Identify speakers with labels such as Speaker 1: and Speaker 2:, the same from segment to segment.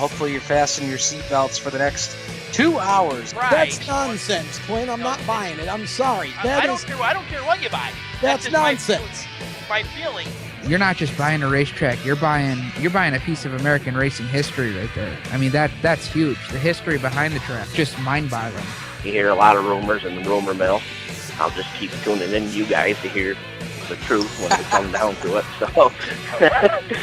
Speaker 1: hopefully you're fastening your seatbelts for the next 2 hours.
Speaker 2: Right.
Speaker 3: That's nonsense, Clint. I'm not buying it. I'm sorry.
Speaker 2: I don't care what you buy.
Speaker 3: That's nonsense.
Speaker 2: My feeling.
Speaker 4: You're not just buying a racetrack. You're buying a piece of American racing history right there. I mean, that's huge. The history behind the track, just mind-boggling.
Speaker 5: You hear a lot of rumors in the rumor mill. I'll just keep tuning in to you guys to hear the truth when we come down to it. So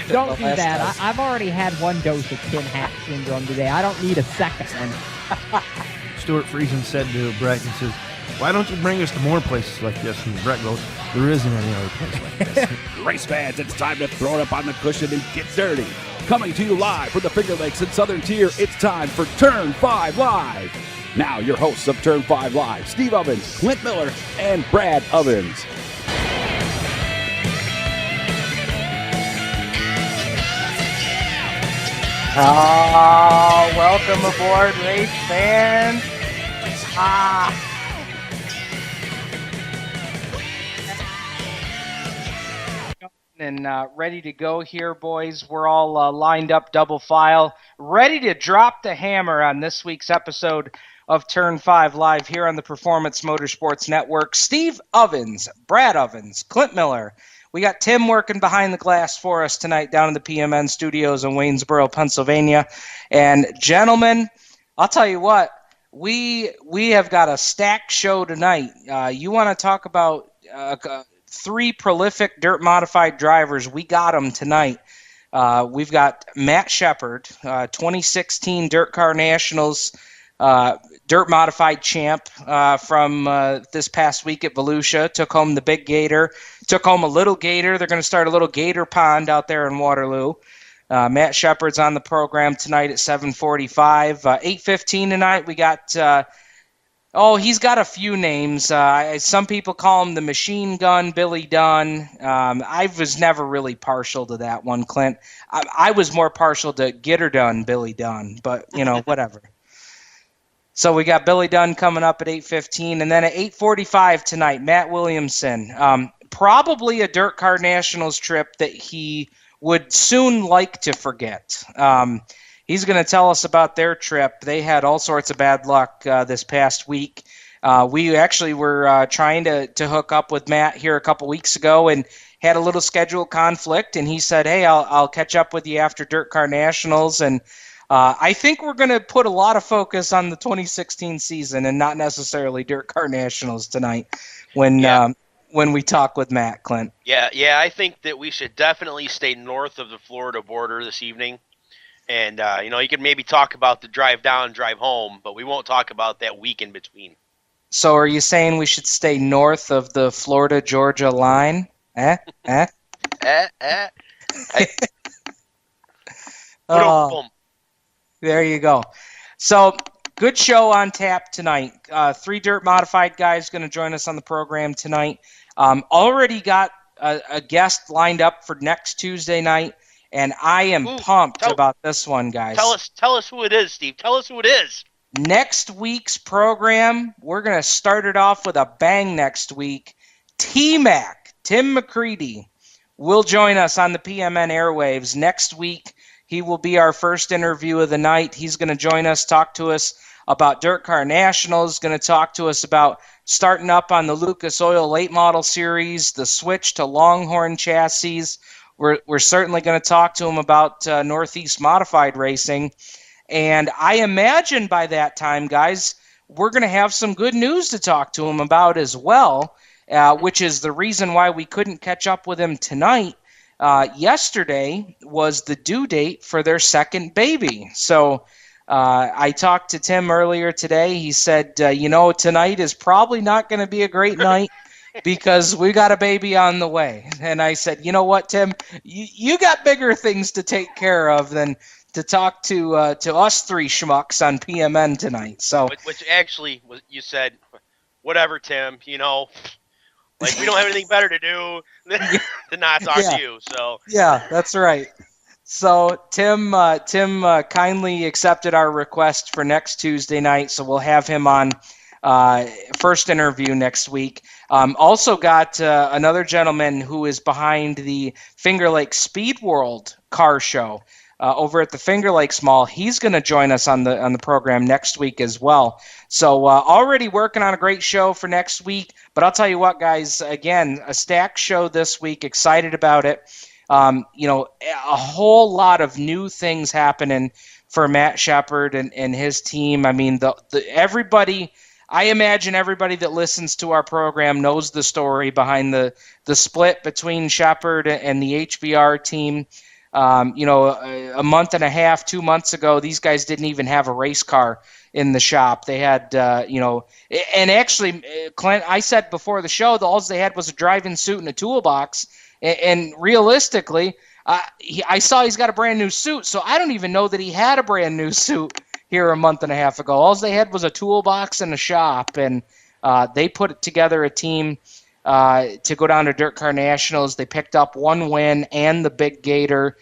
Speaker 6: don't do that. I've already had one dose of tin hat syndrome today. I don't need a second one.
Speaker 7: Stuart Friesen said to Brett, he says, "Why don't you bring us to more places like this?" And Brett goes, "There isn't any other place like this."
Speaker 8: Race fans, it's time to throw it up on the cushion and get dirty. Coming to you live from the Finger Lakes and Southern Tier, it's time for Turn 5 Live. Now, your hosts of Turn 5 Live, Steve Ovens, Clint Miller, and Brad Ovens.
Speaker 1: Welcome aboard, race fans. And ready to go here, boys. We're all lined up double file, ready to drop the hammer on this week's episode of Turn 5 Live here on the Performance Motorsports Network. Steve Ovens, Brad Ovens, Clint Miller. We got Tim working behind the glass for us tonight down in the PMN studios in Waynesboro, Pennsylvania. And gentlemen, I'll tell you what, we have got a stacked show tonight. You want to talk about three prolific dirt modified drivers? We got them tonight. We've got Matt Shepard, 2016 Dirt Car Nationals dirt modified champ from this past week at Volusia. Took home the big gator, took home a little gator. They're going to start a little gator pond out there in Waterloo. Matt Shepard's on the program tonight at 7:45. 8:15 tonight, we got he's got a few names. Some people call him the Machine Gun Billy Dunn. I was never really partial to that one, Clint. I was more partial to Get Her Done Billy Dunn, but, whatever. So we got Billy Dunn coming up at 8:15, and then at 8:45 tonight, Matt Williamson. Probably a Dirt Car Nationals trip that he would soon like to forget. He's going to tell us about their trip. They had all sorts of bad luck this past week. We actually were trying to hook up with Matt here a couple weeks ago and had a little schedule conflict, and he said, "Hey, I'll catch up with you after Dirt Car Nationals." And I think we're going to put a lot of focus on the 2016 season and not necessarily Dirt Car Nationals tonight when we talk with Matt, Clint.
Speaker 2: Yeah, I think that we should definitely stay north of the Florida border this evening. And, you can maybe talk about the drive down, drive home, but we won't talk about that week in between.
Speaker 1: So are you saying we should stay north of the Florida-Georgia line? There you go. So, good show on tap tonight. Three dirt modified guys going to join us on the program tonight. Already got a guest lined up for next Tuesday night, and I am pumped about this one, guys.
Speaker 2: Tell us who it is, Steve. Tell us who it is.
Speaker 1: Next week's program, we're going to start it off with a bang next week. T-Mac, Tim McCready, will join us on the PMN airwaves next week. He will be our first interview of the night. He's going to join us, talk to us about Dirt Car Nationals, going to talk to us about starting up on the Lucas Oil Late Model Series, the switch to Longhorn chassis. We're certainly going to talk to him about Northeast Modified Racing. And I imagine by that time, guys, we're going to have some good news to talk to him about as well, which is the reason why we couldn't catch up with him tonight. Yesterday was the due date for their second baby. So I talked to Tim earlier today. He said, tonight is probably not going to be a great night because we got a baby on the way. And I said, you know what, Tim, you got bigger things to take care of than to talk to us three schmucks on PMN tonight. So,
Speaker 2: which actually was, you said, whatever, Tim, like we don't have anything better to do than not talk to you. So
Speaker 1: yeah, that's right. So Tim kindly accepted our request for next Tuesday night, so we'll have him on first interview next week. Also got another gentleman who is behind the Finger Lakes Speed World car show. over at the Finger Lakes Mall. He's going to join us on the program next week as well. So already working on a great show for next week. But I'll tell you what, guys, again, a stacked show this week. Excited about it. A whole lot of new things happening for Matt Shepard and his team. I mean, I imagine everybody that listens to our program knows the story behind the split between Shepard and the HBR team. A month and a half, 2 months ago, these guys didn't even have a race car in the shop. They had, and actually, Clint, I said before the show, all they had was a driving suit and a toolbox. And realistically, I saw he's got a brand new suit, so I don't even know that he had a brand new suit here a month and a half ago. All they had was a toolbox and a shop, and they put together a team to go down to Dirt Car Nationals. They picked up one win and the Big Gator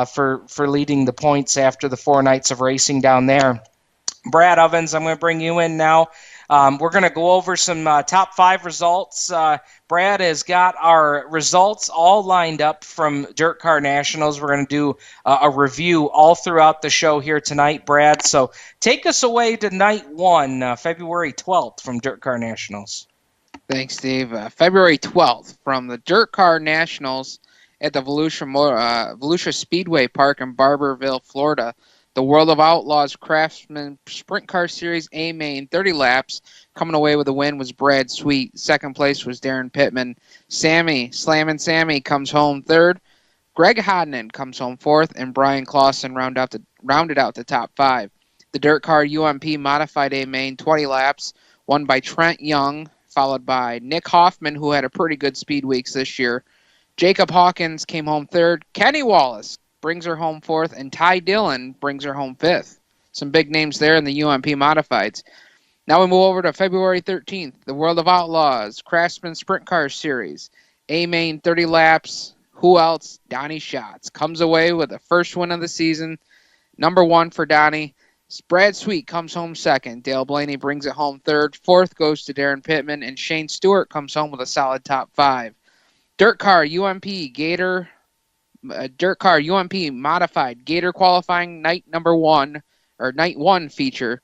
Speaker 1: for leading the points after the 4 nights of racing down there. Brad Ovens, I'm going to bring you in now. We're going to go over some top 5 results. Brad has got our results all lined up from Dirt Car Nationals. We're going to do a review all throughout the show here tonight, Brad. So take us away to night 1, February 12th from Dirt Car Nationals.
Speaker 4: Thanks, Steve. February 12th from the Dirt Car Nationals at the Volusia Speedway Park in Barberville, Florida. The World of Outlaws Craftsman Sprint Car Series A main 30 laps. Coming away with a win was Brad Sweet. Second place was Darren Pittman. Slammin' Sammy comes home third. Greg Hodnan comes home fourth, and Brian Clausen rounded out the top 5. The Dirt Car UMP Modified A main 20 laps, won by Trent Young, followed by Nick Hoffman, who had a pretty good speed weeks this year. Jacob Hawkins came home third. Kenny Wallace brings her home fourth, and Ty Dillon brings her home fifth. Some big names there in the UMP Modifieds. Now we move over to February 13th, the World of Outlaws Craftsman Sprint Car Series. A-Main 30 laps. Who else? Donnie Schatz comes away with the first win of the season. Number 1 for Donnie. Brad Sweet comes home second. Dale Blaney brings it home third. Fourth goes to Darren Pittman, and Shane Stewart comes home with a solid top 5. Dirt Car UMP Modified Gator qualifying night 1 feature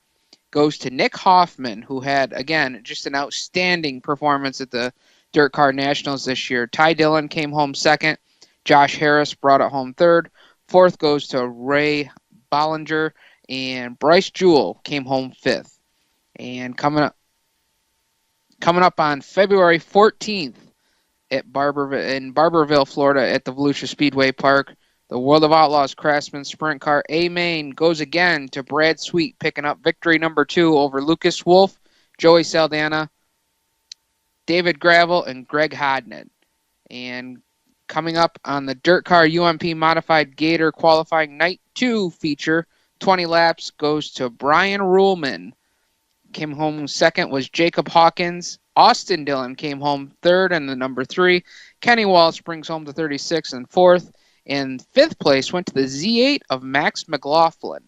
Speaker 4: goes to Nick Hoffman, who had, again, just an outstanding performance at the Dirt Car Nationals this year. Ty Dillon came home second. Josh Harris brought it home third. Fourth goes to Ray Bollinger, and Bryce Jewell came home fifth. And coming up on February 14th, in Barberville, Florida, at the Volusia Speedway Park, the World of Outlaws Craftsman Sprint Car A-Main goes again to Brad Sweet, picking up victory number 2 over Lucas Wolf, Joey Saldana, David Gravel, and Greg Hodnan. And coming up on the Dirt Car UMP Modified Gator qualifying night 2 feature, 20 laps, goes to Brian Ruhlman. Came home second was Jacob Hawkins. Austin Dillon came home third and the number 3. Kenny Wallace brings home the 36th and 4th. And 5th place went to the Z8 of Max McLaughlin.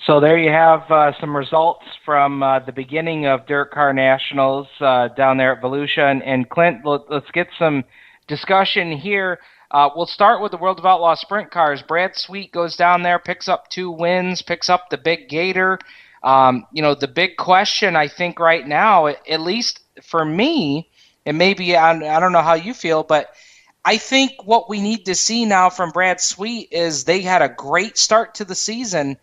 Speaker 1: So there you have some results from the beginning of Dirt Car Nationals down there at Volusia. And Clint, let's get some discussion here. We'll start with the World of Outlaw Sprint Cars. Brad Sweet goes down there, picks up 2 wins, picks up the Big Gator. The big question, I think, right now, at least for me, and maybe I don't know how you feel, but I think what we need to see now from Brad Sweet is they had a great start to the season,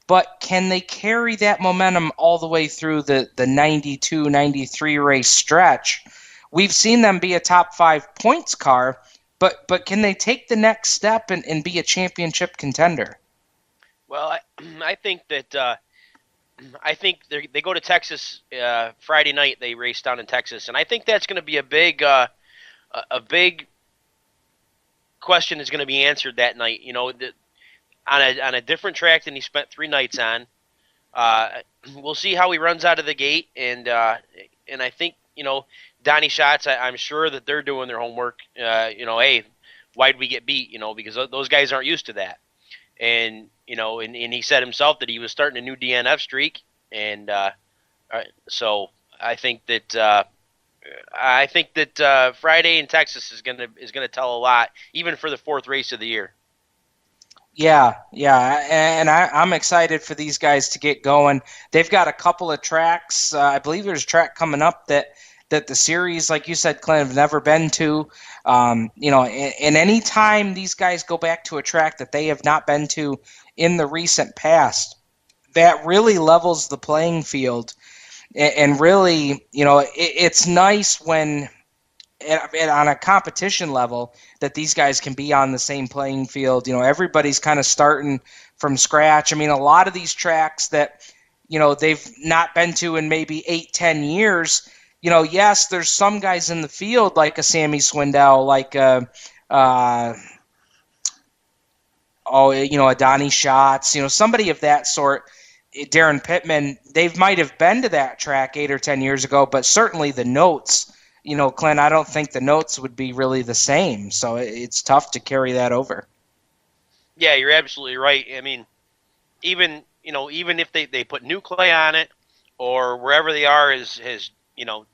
Speaker 1: but can they carry that momentum all the way through the 92, 93 race stretch? We've seen them be a top 5 points car, but can they take the next step and be a championship contender?
Speaker 2: Well, I think that they go to Texas Friday night. They race down in Texas, and I think that's going to be a big question is going to be answered that night. On a different track than he spent 3 nights on. We'll see how he runs out of the gate, and I think Donnie Schatz. I'm sure that they're doing their homework. Hey, why'd we get beat? Because those guys aren't used to that. And and he said himself that he was starting a new DNF streak, and so I think that Friday in Texas is gonna tell a lot, even for the 4th race of the year.
Speaker 1: Yeah, and I'm excited for these guys to get going. They've got a couple of tracks. I believe there's a track coming up that the series, like you said, Clint, have never been to. And any time these guys go back to a track that they have not been to in the recent past, that really levels the playing field. And really, it's nice when on a competition level that these guys can be on the same playing field. Everybody's kind of starting from scratch. I mean, a lot of these tracks that, they've not been to in maybe 8-10 years, yes, there's some guys in the field like a Sammy Swindell, like a Donnie Schatz, somebody of that sort, Darren Pittman. They might have been to that track 8 or 10 years ago, but certainly the notes, Clint, I don't think the notes would be really the same. So it's tough to carry that over.
Speaker 2: Yeah, you're absolutely right. I mean, even if they put new clay on it or wherever they are has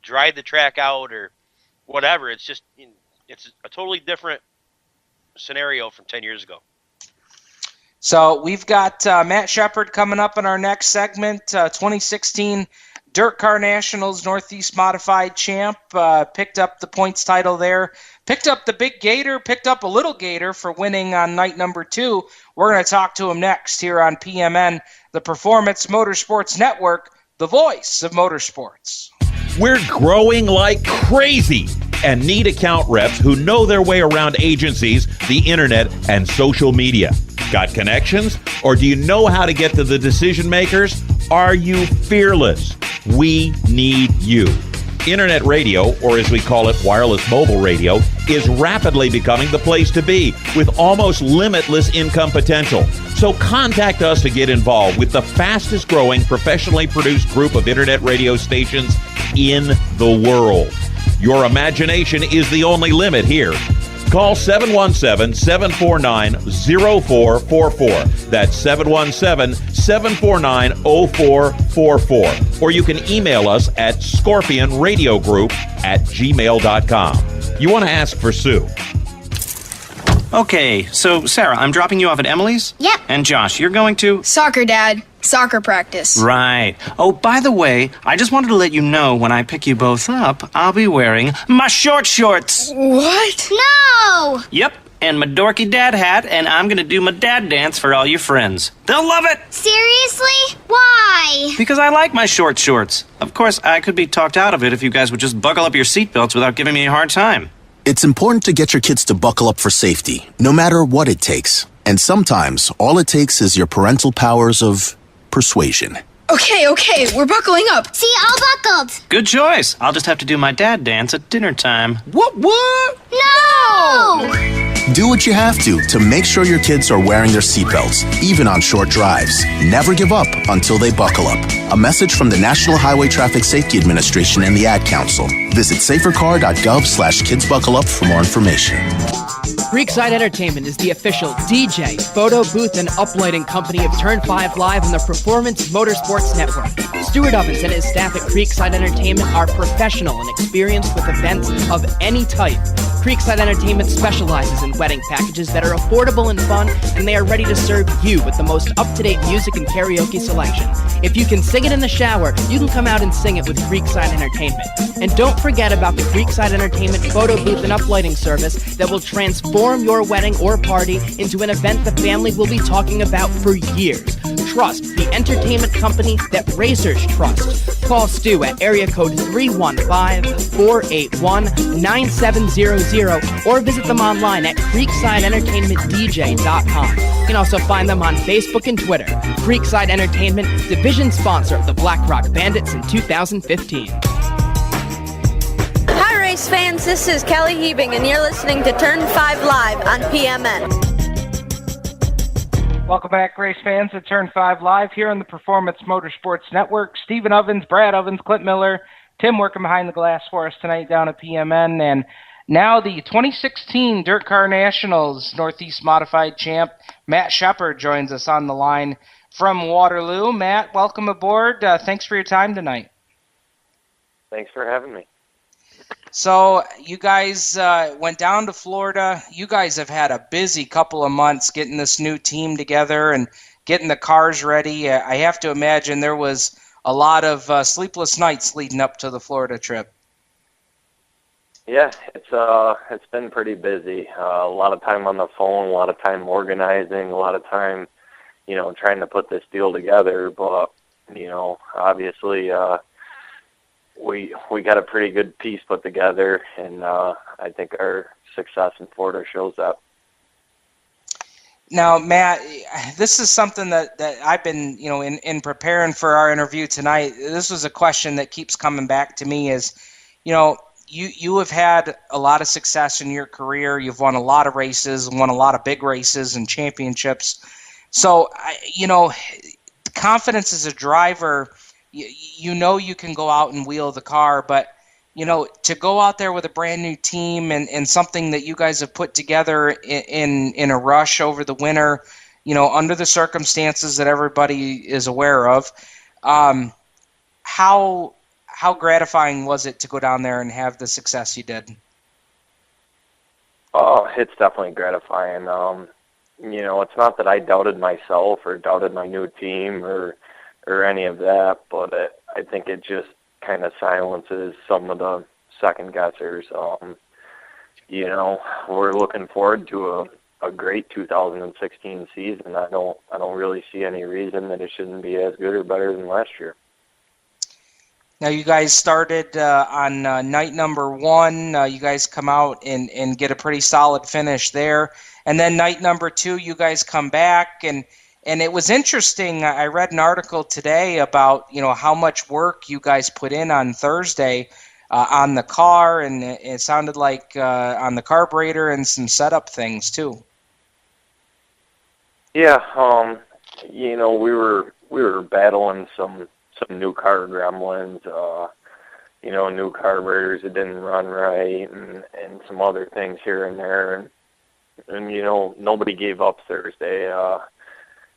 Speaker 2: dried the track out or whatever, it's just, it's a totally different scenario from 10 years ago.
Speaker 1: So we've got Matt Shepard coming up in our next segment, 2016 Dirt Car Nationals Northeast Modified Champ, picked up the points title there, picked up the big gator, picked up a little gator for winning on night number 2. We're going to talk to him next here on PMN, the Performance Motorsports Network, the voice of motorsports.
Speaker 9: We're growing like crazy and need account reps who know their way around agencies, the internet, and social media. Got connections? Or do you know how to get to the decision makers? Are you fearless? We need you. Internet radio, or as we call it, wireless mobile radio, is rapidly becoming the place to be with almost limitless income potential. So contact us to get involved with the fastest growing professionally produced group of internet radio stations in the world. Your imagination is the only limit here. Call 717-749-0444. That's 717-749-0444. Or you can email us at scorpionradiogroup@gmail.com. You want to ask for Sue.
Speaker 10: Okay, so Sarah, I'm dropping you off at Emily's?
Speaker 11: Yep.
Speaker 10: And Josh, you're going to?
Speaker 11: Soccer, Dad. Soccer practice.
Speaker 10: Right. Oh, by the way, I just wanted to let you know when I pick you both up, I'll be wearing my short shorts.
Speaker 11: What? No!
Speaker 10: Yep, and my dorky dad hat, and I'm gonna do my dad dance for all your friends. They'll love it!
Speaker 11: Seriously? Why?
Speaker 10: Because I like my short shorts. Of course, I could be talked out of it if you guys would just buckle up your seatbelts without giving me a hard time.
Speaker 12: It's important to get your kids to buckle up for safety, no matter what it takes. And sometimes, all it takes is your parental powers of persuasion.
Speaker 11: Okay, we're buckling up. See, all buckled.
Speaker 10: Good choice. I'll just have to do my dad dance at dinner time.
Speaker 12: What?
Speaker 11: No!
Speaker 12: Do what you have to make sure your kids are wearing their seatbelts, even on short drives. Never give up until they buckle up. A message from the National Highway Traffic Safety Administration and the Ad Council. Visit safercar.gov/kidsbuckleup for more information.
Speaker 13: Creekside Entertainment is the official DJ, photo booth, and uplighting company of Turn 5 Live and the Performance Motorsports Network. Stuart Ovens and his staff at Creekside Entertainment are professional and experienced with events of any type. Creekside Entertainment specializes in wedding packages that are affordable and fun, and they are ready to serve you with the most up-to-date music and karaoke selection. If you can sing it in the shower, you can come out and sing it with Creekside Entertainment. And don't forget about the Creekside Entertainment photo booth and uplighting service that will transform your wedding or party into an event the family will be talking about for years. Trust the entertainment company that racers trust. Call Stu at area code 315-481-9700 or visit them online at creeksideentertainmentdj.com. You can also find them on Facebook and Twitter. Creekside Entertainment, division sponsor of the Black Rock Bandits in 2015.
Speaker 14: Hi, race fans. This is Kelly Hebing, and you're listening to Turn 5 Live on PMN.
Speaker 1: Welcome back, race fans, to Turn 5 Live here on the Performance Motorsports Network. Stephen Ovens, Brad Ovens, Clint Miller, Tim working behind the glass for us tonight down at PMN. And now the 2016 Dirt Car Nationals Northeast Modified Champ, Matt Shepard, joins us on the line from Waterloo. Matt, welcome aboard. Thanks for your time tonight.
Speaker 5: Thanks for having me.
Speaker 1: So you guys went down to Florida. You guys have had a busy couple of months getting this new team together and getting the cars ready. I have to imagine there was a lot of sleepless nights leading up to the Florida trip.
Speaker 5: Yeah, it's been pretty busy. A lot of time on the phone, a lot of time organizing, a lot of time, trying to put this deal together. But obviously, we got a pretty good piece put together, and I think our success in Florida shows that.
Speaker 1: Now, Matt, this is something that I've been, in preparing for our interview tonight. This was a question that keeps coming back to me is, you have had a lot of success in your career. You've won a lot of races, won a lot of big races and championships. So, confidence as a driver, you can go out and wheel the car, but to go out there with a brand new team and something that you guys have put together in a rush over the winter, under the circumstances that everybody is aware of, how gratifying was it to go down there and have the success you did?
Speaker 5: Oh, it's definitely gratifying. It's not that I doubted myself or doubted my new team or any of that, but I think it just kind of silences some of the second guessers. We're looking forward to a great 2016 season. I don't really see any reason that it shouldn't be as good or better than last year.
Speaker 1: Now you guys started on night number 1. You guys come out and get a pretty solid finish there, and then night number 2, you guys come back and it was interesting. I read an article today about how much work you guys put in on Thursday on the car, and it sounded like on the carburetor and some setup things too.
Speaker 5: Yeah, we were battling some new car gremlins, new carburetors that didn't run right, and some other things here and there, and nobody gave up Thursday.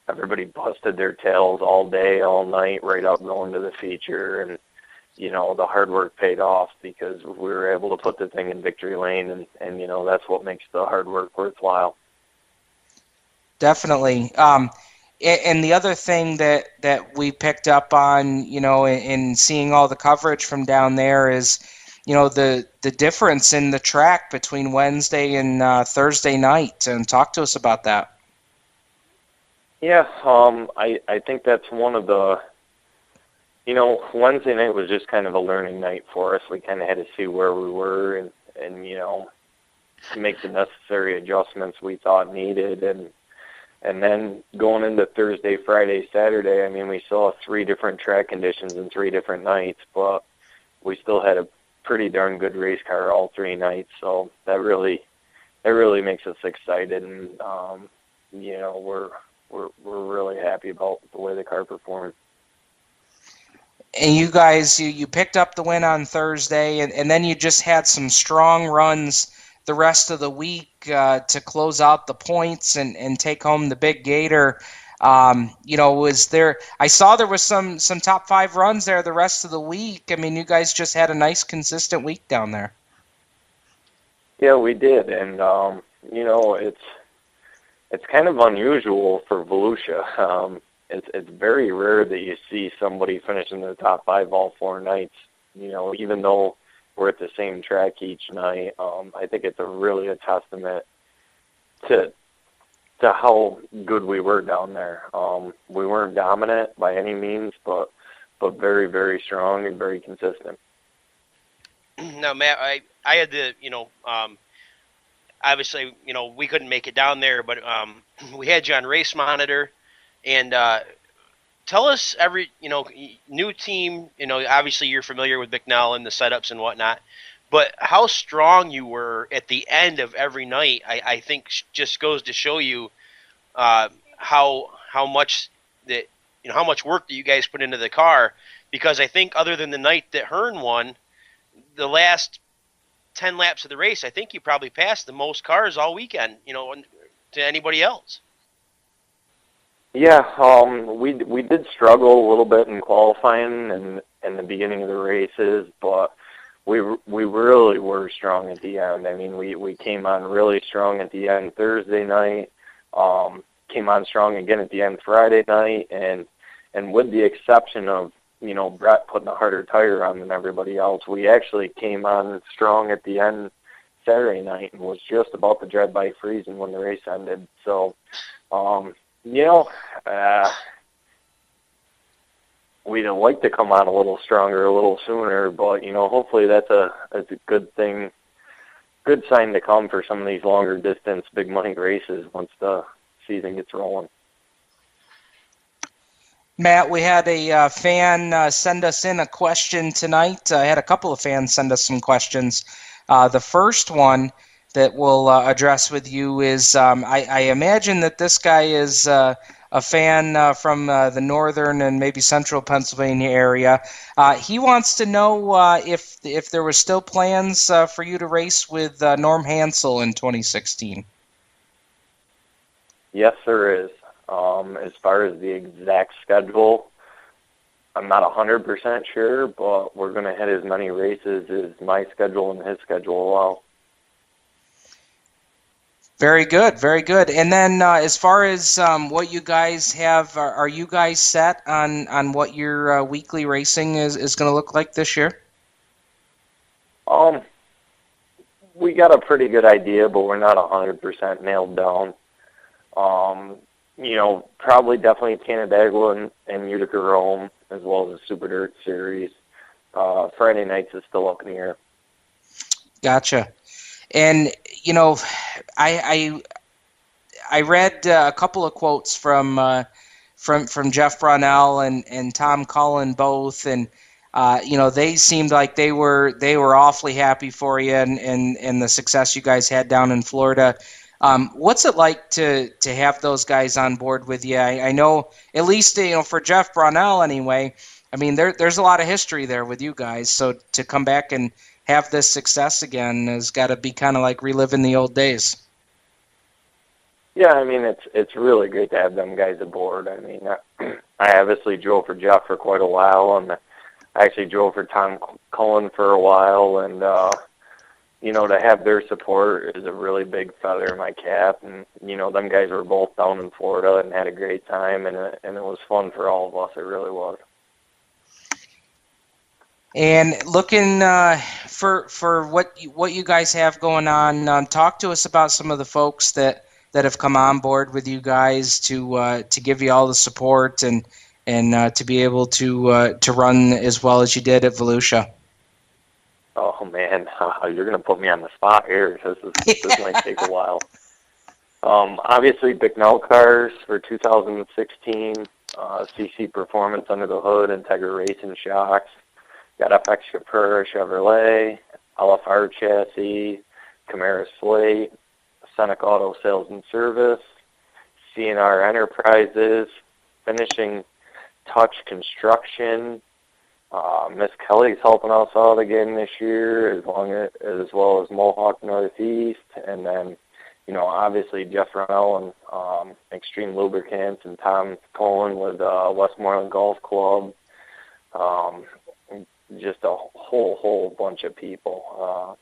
Speaker 5: Everybody busted their tails all day, all night, right up going to the feature, and the hard work paid off because we were able to put the thing in victory lane, and that's what makes the hard work worthwhile.
Speaker 1: Definitely. And the other thing that we picked up on, in seeing all the coverage from down there is, the difference in the track between Wednesday and Thursday night. And talk to us about that.
Speaker 5: Yeah, I think that's one of the, Wednesday night was just kind of a learning night for us. We kind of had to see where we were and make the necessary adjustments we thought needed. And then going into Thursday, Friday, Saturday, I mean, we saw 3 different track conditions and 3 different nights, but we still had a pretty darn good race car all 3 nights. So that really makes us excited, and we're really happy about the way the car performed.
Speaker 1: And you guys, you picked up the win on Thursday, and then you just had some strong runs the rest of the week to close out the points and take home the big gator. Was there? I saw there was some top 5 runs there the rest of the week. I mean, you guys just had a nice, consistent week down there.
Speaker 5: Yeah, we did, and it's kind of unusual for Volusia. It's very rare that you see somebody finish in the top 5 all 4 nights. Even though we're at the same track each night, I think it's really a testament to how good we were down there. We weren't dominant by any means, but very, very strong and very consistent.
Speaker 2: Now, Matt, I had to, obviously, we couldn't make it down there, but we had you on Race Monitor, and tell us new team, obviously you're familiar with Bicknell and the setups and whatnot, but how strong you were at the end of every night, I think just goes to show you how much that, how much work that you guys put into the car, because I think other than the night that Hearn won, the last 10 laps of the race, I think you probably passed the most cars all weekend, to anybody else.
Speaker 5: Yeah, we did struggle a little bit in qualifying and the beginning of the races, but we really were strong at the end. I mean, we came on really strong at the end Thursday night. Came on strong again at the end Friday night, and with the exception of Brett putting a harder tire on than everybody else, we actually came on strong at the end Saturday night and was just about to dread by freezing when the race ended. So, we'd like to come on a little stronger, a little sooner, but hopefully that's a good thing, good sign to come for some of these longer distance, big money races once the season gets rolling.
Speaker 1: Matt, we had a fan send us in a question tonight. I had a couple of fans send us some questions. The first one that we'll address with you is, I imagine that this guy is a fan from the northern and maybe central Pennsylvania area. He wants to know if there were still plans for you to race with Norm Hansel in 2016.
Speaker 5: Yes, there is. As far as the exact schedule, I'm not 100% sure, but we're going to hit as many races as my schedule and his schedule allow.
Speaker 1: Very good, very good. And then as far as what you guys have, are you guys set on what your weekly racing is going to look like this year?
Speaker 5: We got a pretty good idea, but we're not 100% nailed down. Probably definitely Canandaigua and Utica Rome, as well as the Super Dirt Series. Friday nights is still up in the air.
Speaker 1: Gotcha. And I read a couple of quotes from Jeff Brunell and Tom Cullen both, and they seemed like they were awfully happy for you and the success you guys had down in Florida. What's it like to have those guys on board with you? I know, at least for Jeff Brunell anyway, I mean there's a lot of history there with you guys, so to come back and have this success again has got to be kind of like reliving the old days.
Speaker 5: Yeah, I mean it's really great to have them guys aboard. I mean, I obviously drove for Jeff for quite a while, and I actually drove for Tom Cullen for a while, and to have their support is a really big feather in my cap. And them guys were both down in Florida and had a great time, and it was fun for all of us. It really was.
Speaker 1: And looking for what you guys have going on, talk to us about some of the folks that have come on board with you guys to give you all the support and to be able to run as well as you did at Volusia.
Speaker 5: Oh man, you're gonna put me on the spot here. This might take a while. Obviously, Bicknell Cars for 2016, CC Performance Under the Hood, Integra Racing Shocks. Got FX Chevrolet, LFR Chassis, Camaro Slate, Seneca Auto Sales and Service, CNR Enterprises, Finishing Touch Construction. Miss Kelly's helping us out again this year, as well as Mohawk Northeast, and then obviously Jeff Runnell and Extreme Lubricants and Tom Cullen with Westmoreland Golf Club. Just a whole bunch of people.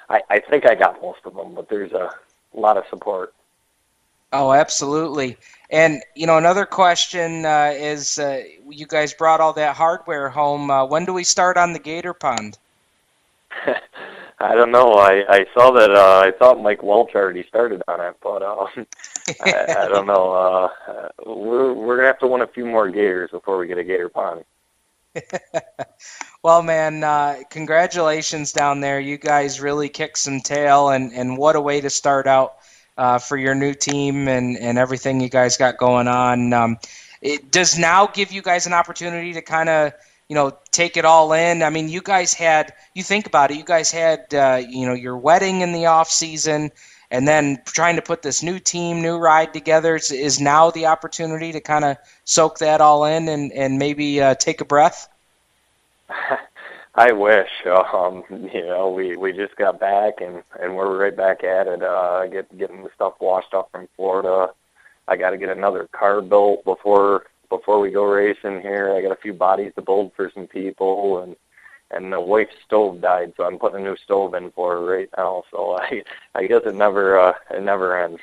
Speaker 5: I think I got most of them, but there's a lot of support.
Speaker 1: Oh, absolutely. And another question is, you guys brought all that hardware home. When do we start on the Gator Pond?
Speaker 5: I don't know. I saw that. I thought Mike Welch already started on it, but I don't know. We're gonna have to win a few more Gators before we get a Gator Pond.
Speaker 1: Well, man, congratulations down there. You guys really kicked some tail, and what a way to start out for your new team and everything you guys got going on. It does now give you guys an opportunity to kind of, take it all in. I mean, you think about it, you guys had, your wedding in the off season, and then trying to put this new team, new ride together. Is now the opportunity to kind of soak that all in and maybe take a breath?
Speaker 5: I wish. We just got back and we're right back at it. Getting the stuff washed up from Florida. I got to get another car built before we go racing here. I got a few bodies to build for some people, and the wife's stove died, so I'm putting a new stove in for her right now. So I guess it never ends.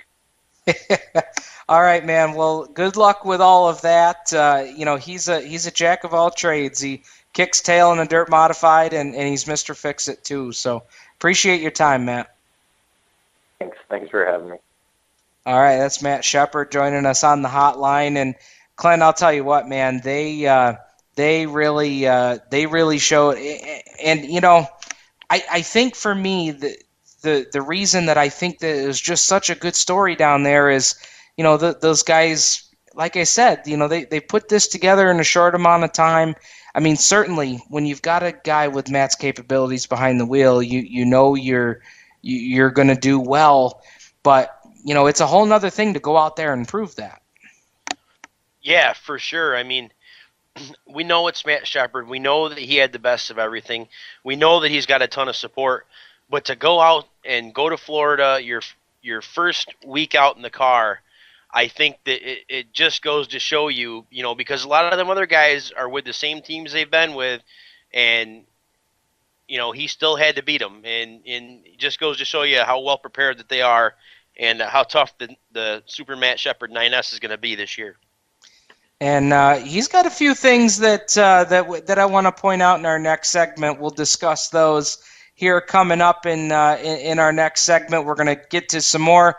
Speaker 1: All right, man. Well, good luck with all of that. He's a jack of all trades. He kicks tail in a dirt modified, and he's Mr. Fix-It too. So appreciate your time, Matt.
Speaker 5: Thanks for having me. All
Speaker 1: right, that's Matt Shepard joining us on the hotline. And Clint, I'll tell you what, man, they really showed. And I think for me the reason that I think that it was just such a good story down there is, those guys, like I said, they put this together in a short amount of time. I mean, certainly when you've got a guy with Matt's capabilities behind the wheel, you're going to do well. But, it's a whole nother thing to go out there and prove that.
Speaker 2: Yeah, for sure. I mean, we know it's Matt Shepard. We know that he had the best of everything. We know that he's got a ton of support. But to go out and go to Florida, your first week out in the car, I think that it just goes to show you, because a lot of them other guys are with the same teams they've been with, and, he still had to beat them. And it just goes to show you how well prepared that they are and how tough the Super Matt Shepard 9S is going to be this year.
Speaker 1: And he's got a few things that I want to point out in our next segment. We'll discuss those here coming up in our next segment. We're going to get to some more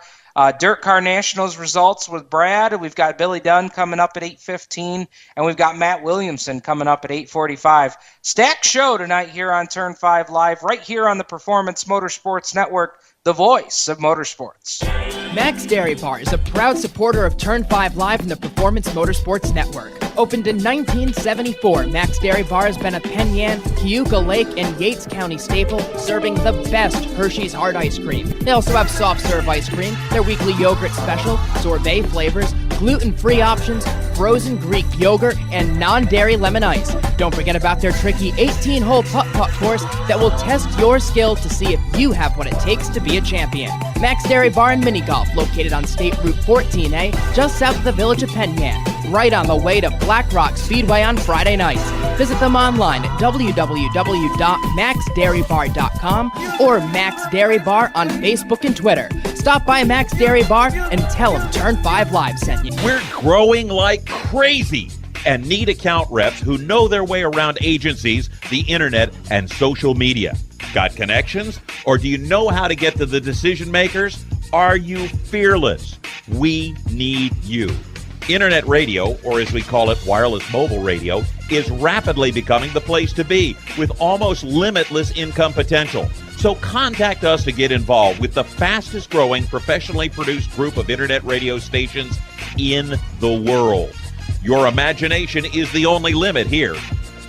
Speaker 1: Dirt Car Nationals results with Brad. We've got Billy Dunn coming up at 8:15, and we've got Matt Williamson coming up at 8:45. Stacked show tonight here on Turn 5 Live, right here on the Performance Motorsports Network, the voice of motorsports.
Speaker 13: Max Dairy Bar is a proud supporter of Turn 5 Live and the Performance Motorsports Network. Opened in 1974, Max Dairy Bar has been a Penn Yan, Cayuga Lake, and Yates County staple, serving the best Hershey's hard ice cream. They also have soft serve ice cream, their weekly yogurt special, sorbet flavors, gluten-free options, frozen Greek yogurt, and non-dairy lemon ice. Don't forget about their tricky 18-hole putt-putt course that will test your skill to see if you have what it takes to be a champion. Max Dairy Bar and Mini Golf, located on State Route 14A, just south of the village of Penn Yan, right on the way to Black Rock Speedway on Friday nights. Visit them online at www.maxdairybar.com or Max Dairy Bar on Facebook and Twitter. Stop by Max Dairy Bar and tell them Turn 5 Live sent you.
Speaker 9: We're growing like crazy and need account reps who know their way around agencies, the internet, and social media. Got connections? Or do you know how to get to the decision makers? Are you fearless? We need you. Internet radio, or as we call it, wireless mobile radio, is rapidly becoming the place to be with almost limitless income potential. So contact us to get involved with the fastest growing professionally produced group of internet radio stations in the world. Your imagination is the only limit here.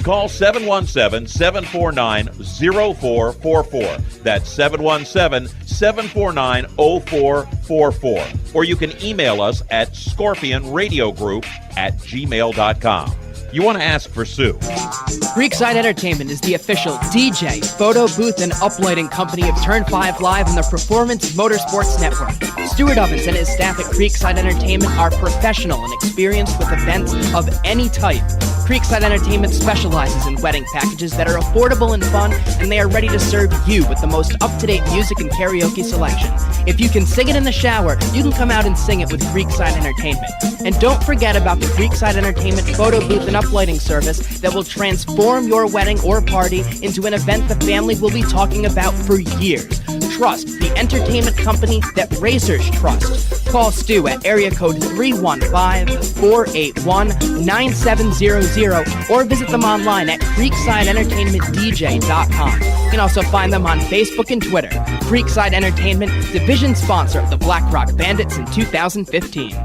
Speaker 9: Call 717-749-0444. That's 717-749-0444. Or you can email us at scorpionradiogroup@gmail.com. You want to ask for Sue.
Speaker 13: Creekside Entertainment is the official DJ, photo booth, and uplighting company of Turn 5 Live and the Performance Motorsports Network. Stuart Ovens and his staff at Creekside Entertainment are professional and experienced with events of any type. Creekside Entertainment specializes in wedding packages that are affordable and fun, and they are ready to serve you with the most up-to-date music and karaoke selection. If you can sing it in the shower, you can come out and sing it with Creekside Entertainment. And don't forget about the Creekside Entertainment photo booth and uplighting service that will transform your wedding or party into an event the family will be talking about for years. Trust the entertainment company that racers trust. Call Stu at area code 315-481-9700 or visit them online at creeksideentertainmentdj.com. You can also find them on Facebook and Twitter. Creekside Entertainment, division sponsor of the Black Rock Bandits in 2015.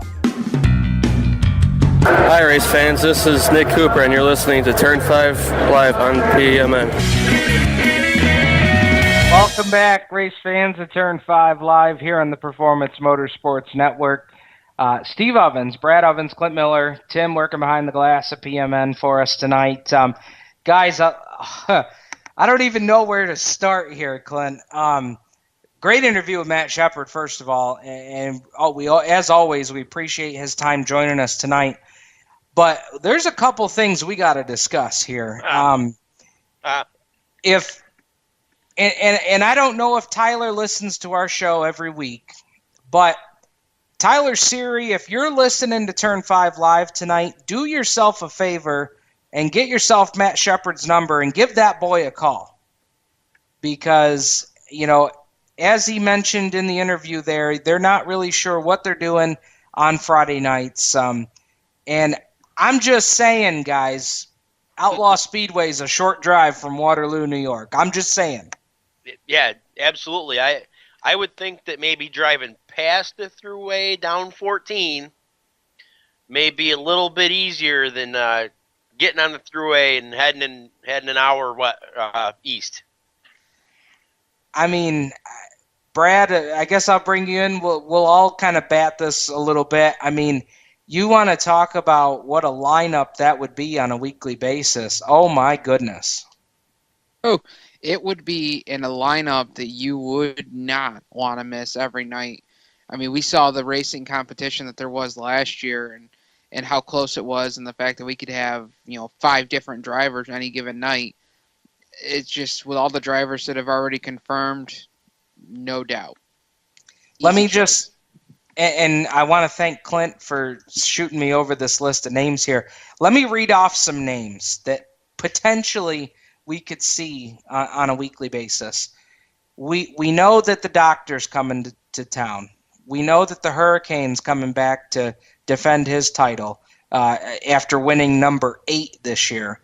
Speaker 15: Hi, race fans. This is Nick Cooper, and you're listening to Turn 5 Live on PMN.
Speaker 1: Welcome back, race fans, to Turn 5 Live here on the Performance Motorsports Network. Steve Ovens, Brad Ovens, Clint Miller, Tim working behind the glass at PMN for us tonight. Guys, I don't even know where to start here, Clint. Great interview with Matt Shepard, first of all, and as always, we appreciate his time joining us tonight. But there's a couple things we got to discuss here. if and I don't know if Tyler listens to our show every week, but Tyler Siri, if you're listening to Turn 5 Live tonight, do yourself a favor and get yourself Matt Shepard's number and give that boy a call. Because, as he mentioned in the interview there, they're not really sure what they're doing on Friday nights. And I'm just saying, guys, Outlaw Speedway is a short drive from Waterloo, New York. I'm just saying.
Speaker 2: Yeah, absolutely. I would think that maybe driving past the thruway down 14 may be a little bit easier than getting on the thruway and heading an hour east.
Speaker 1: I mean, Brad, I guess I'll bring you in. We'll all kind of bat this a little bit. I mean, you want to talk about what a lineup that would be on a weekly basis. Oh, my goodness.
Speaker 4: Oh, it would be in a lineup that you would not want to miss every night. I mean, we saw the racing competition that there was last year and how close it was, and the fact that we could have, 5 different drivers any given night. It's just, with all the drivers that have already confirmed, no doubt.
Speaker 1: Let me just, and I want to thank Clint for shooting me over this list of names here. Let me read off some names that potentially we could see on a weekly basis. We know that the Doctor's coming to town. We know that the Hurricane's coming back to defend his title after winning number 8 this year.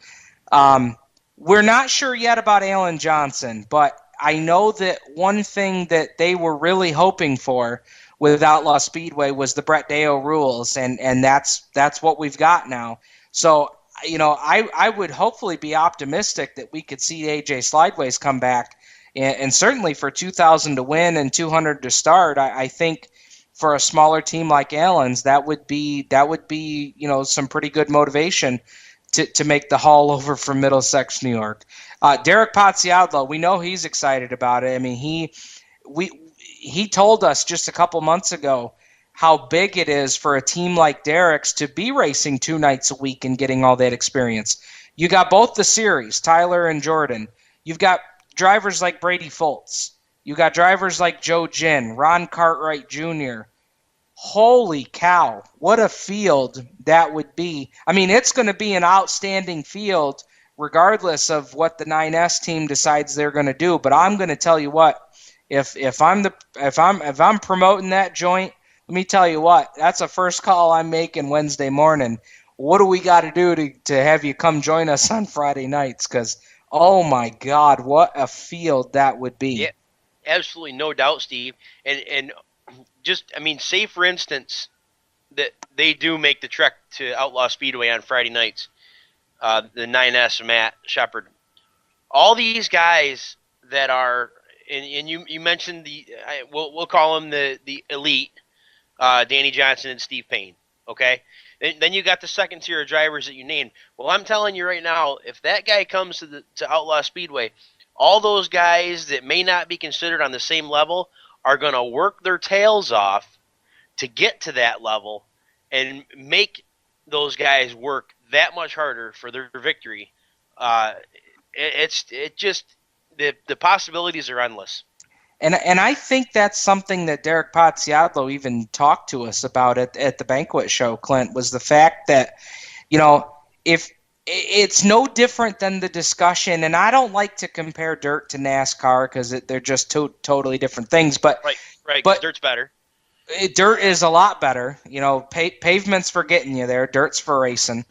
Speaker 1: We're not sure yet about Alan Johnson, but I know that one thing that they were really hoping for with Outlaw Speedway was the Brett Deo rules, and that's what we've got now. So, I would hopefully be optimistic that we could see AJ Slideways come back, and certainly for 2,000 to win and 200 to start. I think for a smaller team like Allen's, that would be some pretty good motivation to make the haul over from Middlesex, New York. Derek Pozziadlo, we know he's excited about it. I mean, he told us just a couple months ago how big it is for a team like Derek's to be racing 2 nights a week and getting all that experience. You got both the series, Tyler and Jordan. You've got drivers like Brady Foltz. You got drivers like Joe Ginn, Ron Cartwright Jr. Holy cow, what a field that would be. I mean, it's going to be an outstanding field regardless of what the 9S team decides they're going to do. But I'm going to tell you what, if I'm promoting that joint, let me tell you what, that's a first call I'm making Wednesday morning. What do we got to do to have you come join us on Friday nights? Because, oh my God, what a field that would be.
Speaker 2: Yeah, absolutely, no doubt, Steve. And just, I mean, say for instance that they do make the trek to Outlaw Speedway on Friday nights, the 9S Matt Shepard. All these guys that are, and you mentioned we'll call them the elite, Danny Johnson and Steve Payne, okay? And then you got the second tier of drivers that you named. Well, I'm telling you right now, if that guy comes to Outlaw Speedway, all those guys that may not be considered on the same level are going to work their tails off to get to that level and make those guys work that much harder for their victory. The possibilities are endless.
Speaker 1: And I think that's something that Derek Pozziadlo even talked to us about at the banquet show, Clint, was the fact that, if it's no different than the discussion, and I don't like to compare dirt to NASCAR because they're just totally different things. But
Speaker 2: right, but dirt's better.
Speaker 1: Dirt is a lot better. Pavement's for getting you there. Dirt's for racing.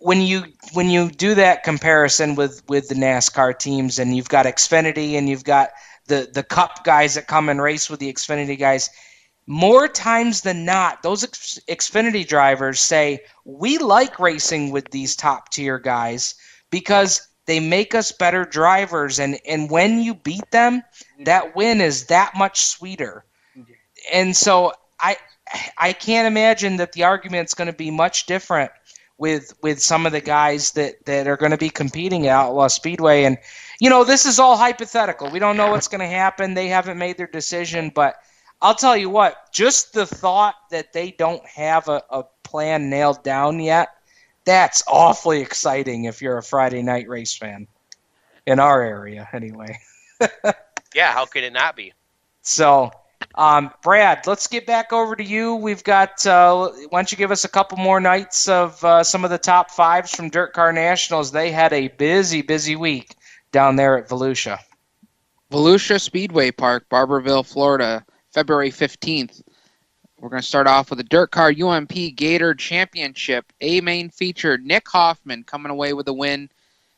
Speaker 1: When you do that comparison with the NASCAR teams, and you've got Xfinity and you've got the Cup guys that come and race with the Xfinity guys, more times than not, those Xfinity drivers say, we like racing with these top tier guys because they make us better drivers, and when you beat them, that win is that much sweeter. And so I can't imagine that the argument's going to be much different with some of the guys that are going to be competing at Outlaw Speedway. And, this is all hypothetical. We don't know what's going to happen. They haven't made their decision. But I'll tell you what, just the thought that they don't have a plan nailed down yet, That's awfully exciting if you're a Friday night race fan. In our area, anyway.
Speaker 2: Yeah, how could it not be?
Speaker 1: So, Brad, let's get back over to you. We've got, why don't you give us a couple more nights of some of the top fives from Dirt Car Nationals. They had a busy, busy week down there at Volusia.
Speaker 4: Volusia Speedway Park, Barberville, Florida, February 15th. We're going to start off with the Dirt Car UMP Gator Championship. A main feature, Nick Hoffman coming away with the win,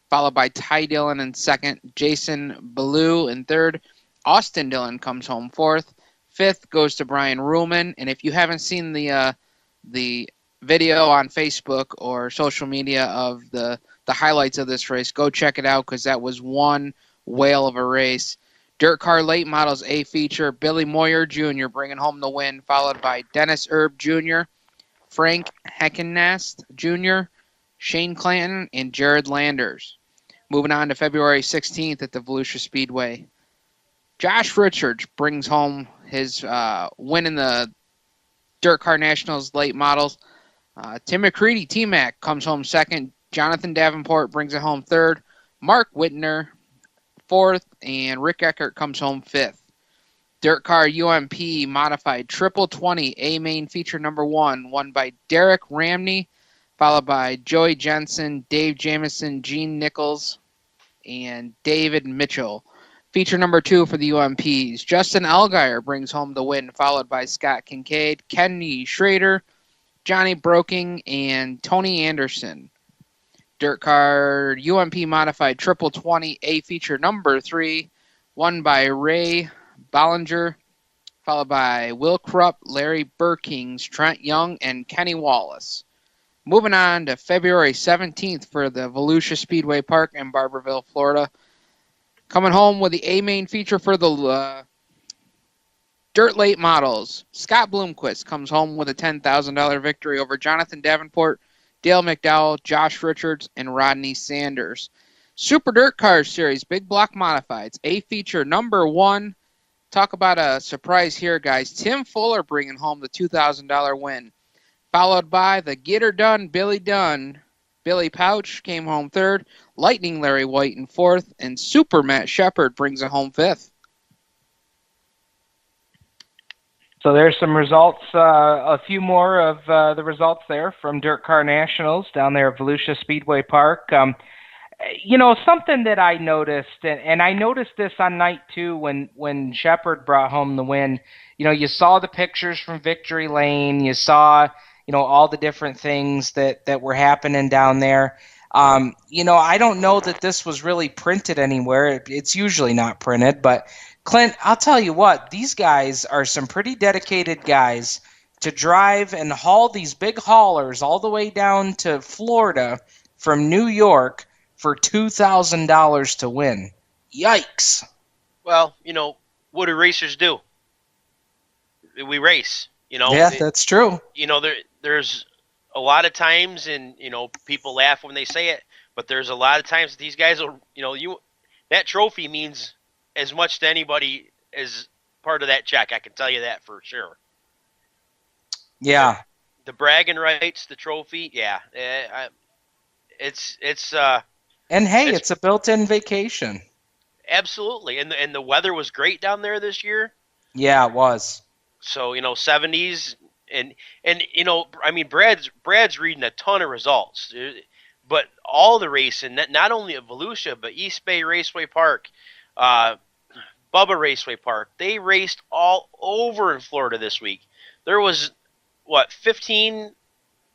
Speaker 4: followed by Ty Dillon in second, Jason Ballou in third. Austin Dillon comes home fourth. Fifth goes to Brian Ruhlman. And if you haven't seen the video on Facebook or social media of the highlights of this race, go check it out because that was one whale of a race. Dirt Car Late Models A feature, Billy Moyer Jr. bringing home the win, followed by Dennis Erb Jr., Frank Heckennast Jr., Shane Clanton, and Jared Landers. Moving on to February 16th at the Volusia Speedway. Josh Richards brings home his win in the Dirt Car Nationals Late Models. Tim McCready, T-Mac, comes home second. Jonathan Davenport brings it home third. Mark Whitner, fourth. And Rick Eckert comes home fifth. Dirt Car UMP Modified Triple 20 A Main Feature number 1, won by Derek Ramney, followed by Joey Jensen, Dave Jamison, Gene Nichols, and David Mitchell. Feature number 2 for the UMPs, Justin Allgaier brings home the win, followed by Scott Kincaid, Kenny Schrader, Johnny Broking, and Tony Anderson. Dirt Car UMP Modified Triple 20 A Feature number 3, won by Ray Bollinger, followed by Will Krupp, Larry Burkings, Trent Young, and Kenny Wallace. Moving on to February 17th for the Volusia Speedway Park in Barberville, Florida. Coming home with the A main feature for the Dirt Late Models. Scott Bloomquist comes home with a $10,000 victory over Jonathan Davenport, Dale McDowell, Josh Richards, and Rodney Sanders. Super Dirt Cars Series Big Block Modifieds. A feature number 1. Talk about a surprise here, guys. Tim Fuller bringing home the $2,000 win. Followed by the Get Her Done Billy Dunn. Billy Pouch came home third. Lightning Larry White in fourth. And Super Matt Shepard brings it home fifth.
Speaker 1: So there's some results, a few more of the results there from Dirt Car Nationals down there at Volusia Speedway Park. Something that I noticed, and I noticed this on night 2 when Shepard brought home the win. You saw the pictures from Victory Lane. You saw, all the different things that were happening down there. I don't know that this was really printed anywhere. It's usually not printed, but Clint, I'll tell you what, these guys are some pretty dedicated guys to drive and haul these big haulers all the way down to Florida from New York for $2,000 to win. Yikes.
Speaker 2: Well, what do racers do? We race,
Speaker 1: Yeah, that's true.
Speaker 2: There's a lot of times, and, people laugh when they say it, but there's a lot of times that these guys will, that trophy means as much to anybody as part of that check. I can tell you that for sure.
Speaker 1: Yeah.
Speaker 2: The bragging rights, the trophy, yeah. It's
Speaker 1: and hey, it's a built-in vacation.
Speaker 2: Absolutely. And the weather was great down there this year.
Speaker 1: Yeah, it was.
Speaker 2: So, 70s and Brad's reading a ton of results. But all the racing, not only at Volusia, but East Bay Raceway Park, Bubba Raceway Park, they raced all over in Florida this week. There was 15,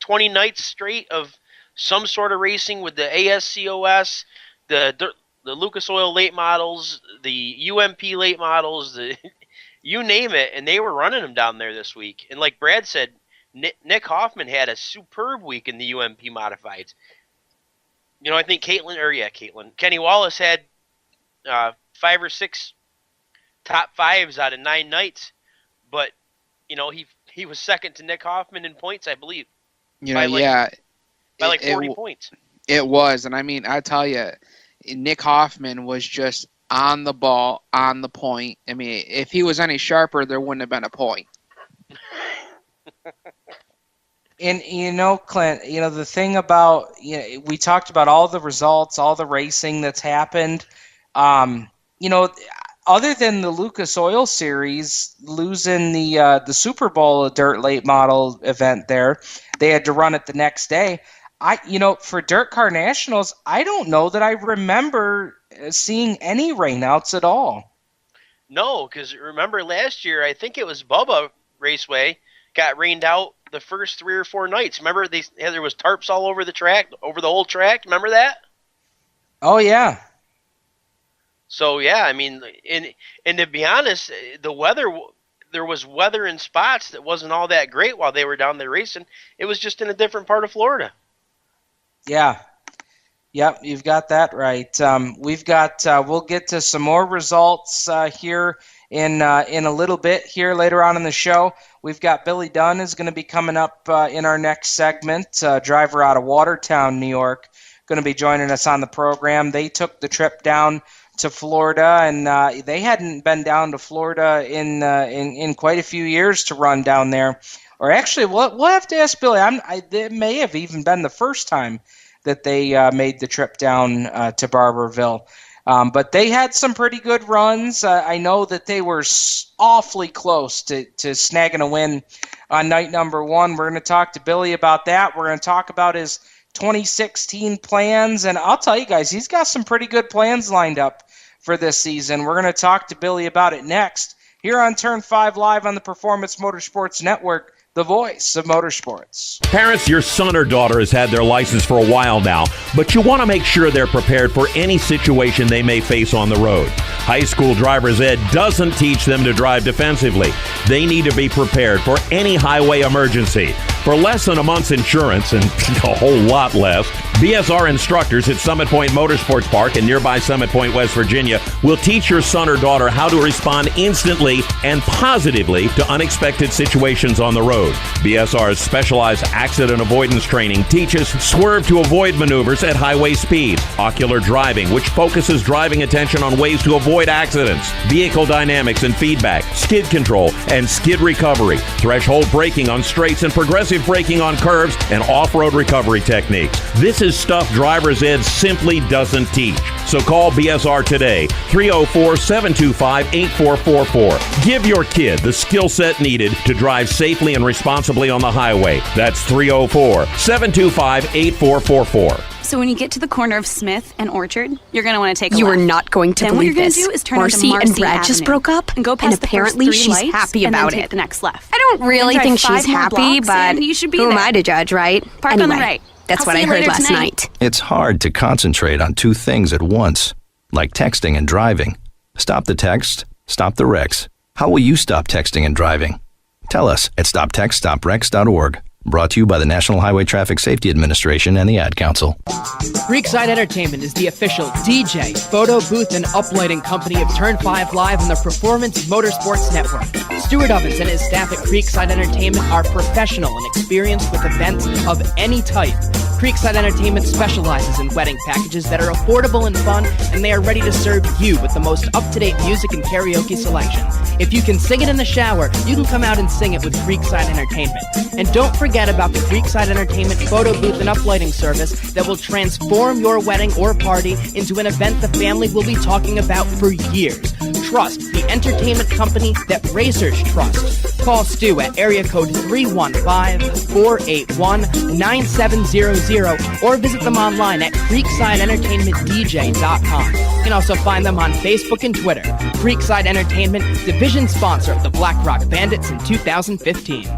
Speaker 2: 20 nights straight of some sort of racing with the ASCOS, the Lucas Oil late models, the UMP late models, you name it, and they were running them down there this week. And like Brad said, Nick Hoffman had a superb week in the UMP modifieds. I think Kenny Wallace had 5 or 6 top 5s out of 9 nights, but he was second to Nick Hoffman in points, I believe. By 40 points.
Speaker 4: It was, and I tell you, Nick Hoffman was just on the ball, on the point. If he was any sharper, there wouldn't have been a point.
Speaker 1: And Clint, the thing about we talked about all the results, all the racing that's happened. Other than the Lucas Oil Series losing the Super Bowl dirt late model event there, they had to run it the next day. For Dirt Car Nationals, I don't know that I remember seeing any rainouts at all.
Speaker 2: No, because remember last year, I think it was Bubba Raceway got rained out the first 3 or 4 nights. Remember there was tarps all over the track, over the whole track. Remember that?
Speaker 1: Oh yeah.
Speaker 2: So yeah, I mean, and to be honest, the weather, there was weather in spots that wasn't all that great while they were down there racing. It was just in a different part of Florida.
Speaker 1: Yeah. Yep, you've got that right. We'll get to some more results here in a little bit here later on in the show. We've got Billy Dunn is going to be coming up in our next segment, driver out of Watertown, New York, going to be joining us on the program. They took the trip down to Florida, and they hadn't been down to Florida in quite a few years to run down there. Or actually, we'll have to ask Billy. It may have even been the first time that they made the trip down to Barberville. But they had some pretty good runs. I know that they were awfully close to snagging a win on night number 1. We're going to talk to Billy about that. We're going to talk about his 2016 plans. And I'll tell you guys, he's got some pretty good plans lined up for this season. We're going to talk to Billy about it next here on Turn 5 Live on the Performance Motorsports Network, the voice of motorsports.
Speaker 9: Parents, your son or daughter has had their license for a while now, but you want to make sure they're prepared for any situation they may face on the road. High school driver's ed doesn't teach them to drive defensively. They need to be prepared for any highway emergency. For less than a month's insurance, and a whole lot less, BSR instructors at Summit Point Motorsports Park in nearby Summit Point, West Virginia, will teach your son or daughter how to respond instantly and positively to unexpected situations on the road. BSR's specialized accident avoidance training teaches swerve to avoid maneuvers at highway speed, ocular driving, which focuses driving attention on ways to avoid accidents, vehicle dynamics and feedback, skid control and skid recovery, threshold braking on straights and progressive braking on curves, and off-road recovery techniques. This is stuff driver's ed simply doesn't teach. So call BSR today, 304-725-8444. Give your kid the skill set needed to drive safely and responsibly on the highway. That's 304-725-8444.
Speaker 16: So when you get to the corner of Smith and Orchard, you're going to want to take a
Speaker 17: You
Speaker 16: left.
Speaker 17: are not going to
Speaker 16: then
Speaker 17: believe
Speaker 16: what you're
Speaker 17: this.
Speaker 16: going to do is turn
Speaker 17: Marcy
Speaker 16: onto Marcy
Speaker 17: and Brad
Speaker 16: Avenue
Speaker 17: just broke up,
Speaker 16: and go past
Speaker 17: and apparently
Speaker 16: the first 3
Speaker 17: she's
Speaker 16: lights,
Speaker 17: happy
Speaker 16: and then
Speaker 17: about
Speaker 16: take
Speaker 17: it.
Speaker 16: the next left.
Speaker 17: I don't really
Speaker 16: Then
Speaker 17: think
Speaker 16: drive
Speaker 17: she's
Speaker 16: 5 more
Speaker 17: happy,
Speaker 16: blocks,
Speaker 17: but
Speaker 16: and you should be
Speaker 17: who am
Speaker 16: there.
Speaker 17: I to judge, right?
Speaker 16: Park
Speaker 17: anyway,
Speaker 16: on the right.
Speaker 17: That's
Speaker 16: I'll
Speaker 17: what
Speaker 16: see
Speaker 17: I
Speaker 16: you
Speaker 17: heard
Speaker 16: later
Speaker 17: last
Speaker 16: tonight.
Speaker 17: night.
Speaker 18: It's hard to concentrate on 2 things at once, like texting and driving. Stop the text, stop the wrecks. How will you stop texting and driving? Tell us at stoptextstoprex.org. Brought to you by the National Highway Traffic Safety Administration and the Ad Council.
Speaker 13: Creekside Entertainment is the official DJ, photo booth, and uplighting company of Turn 5 Live on the Performance Motorsports Network. Stuart Ovens and his staff at Creekside Entertainment are professional and experienced with events of any type. Creekside Entertainment specializes in wedding packages that are affordable and fun, and they are ready to serve you with the most up-to-date music and karaoke selection. If you can sing it in the shower, you can come out and sing it with Creekside Entertainment. And don't forget about the Creekside Entertainment photo booth and uplighting service that will transform your wedding or party into an event the family will be talking about for years. Trust, the entertainment company that racers trust. Call Stu at area code 315-481-9700 or visit them online at creeksideentertainmentdj.com. You can also find them on Facebook and Twitter. Creekside Entertainment, division sponsor of the Black Rock Bandits in 2015.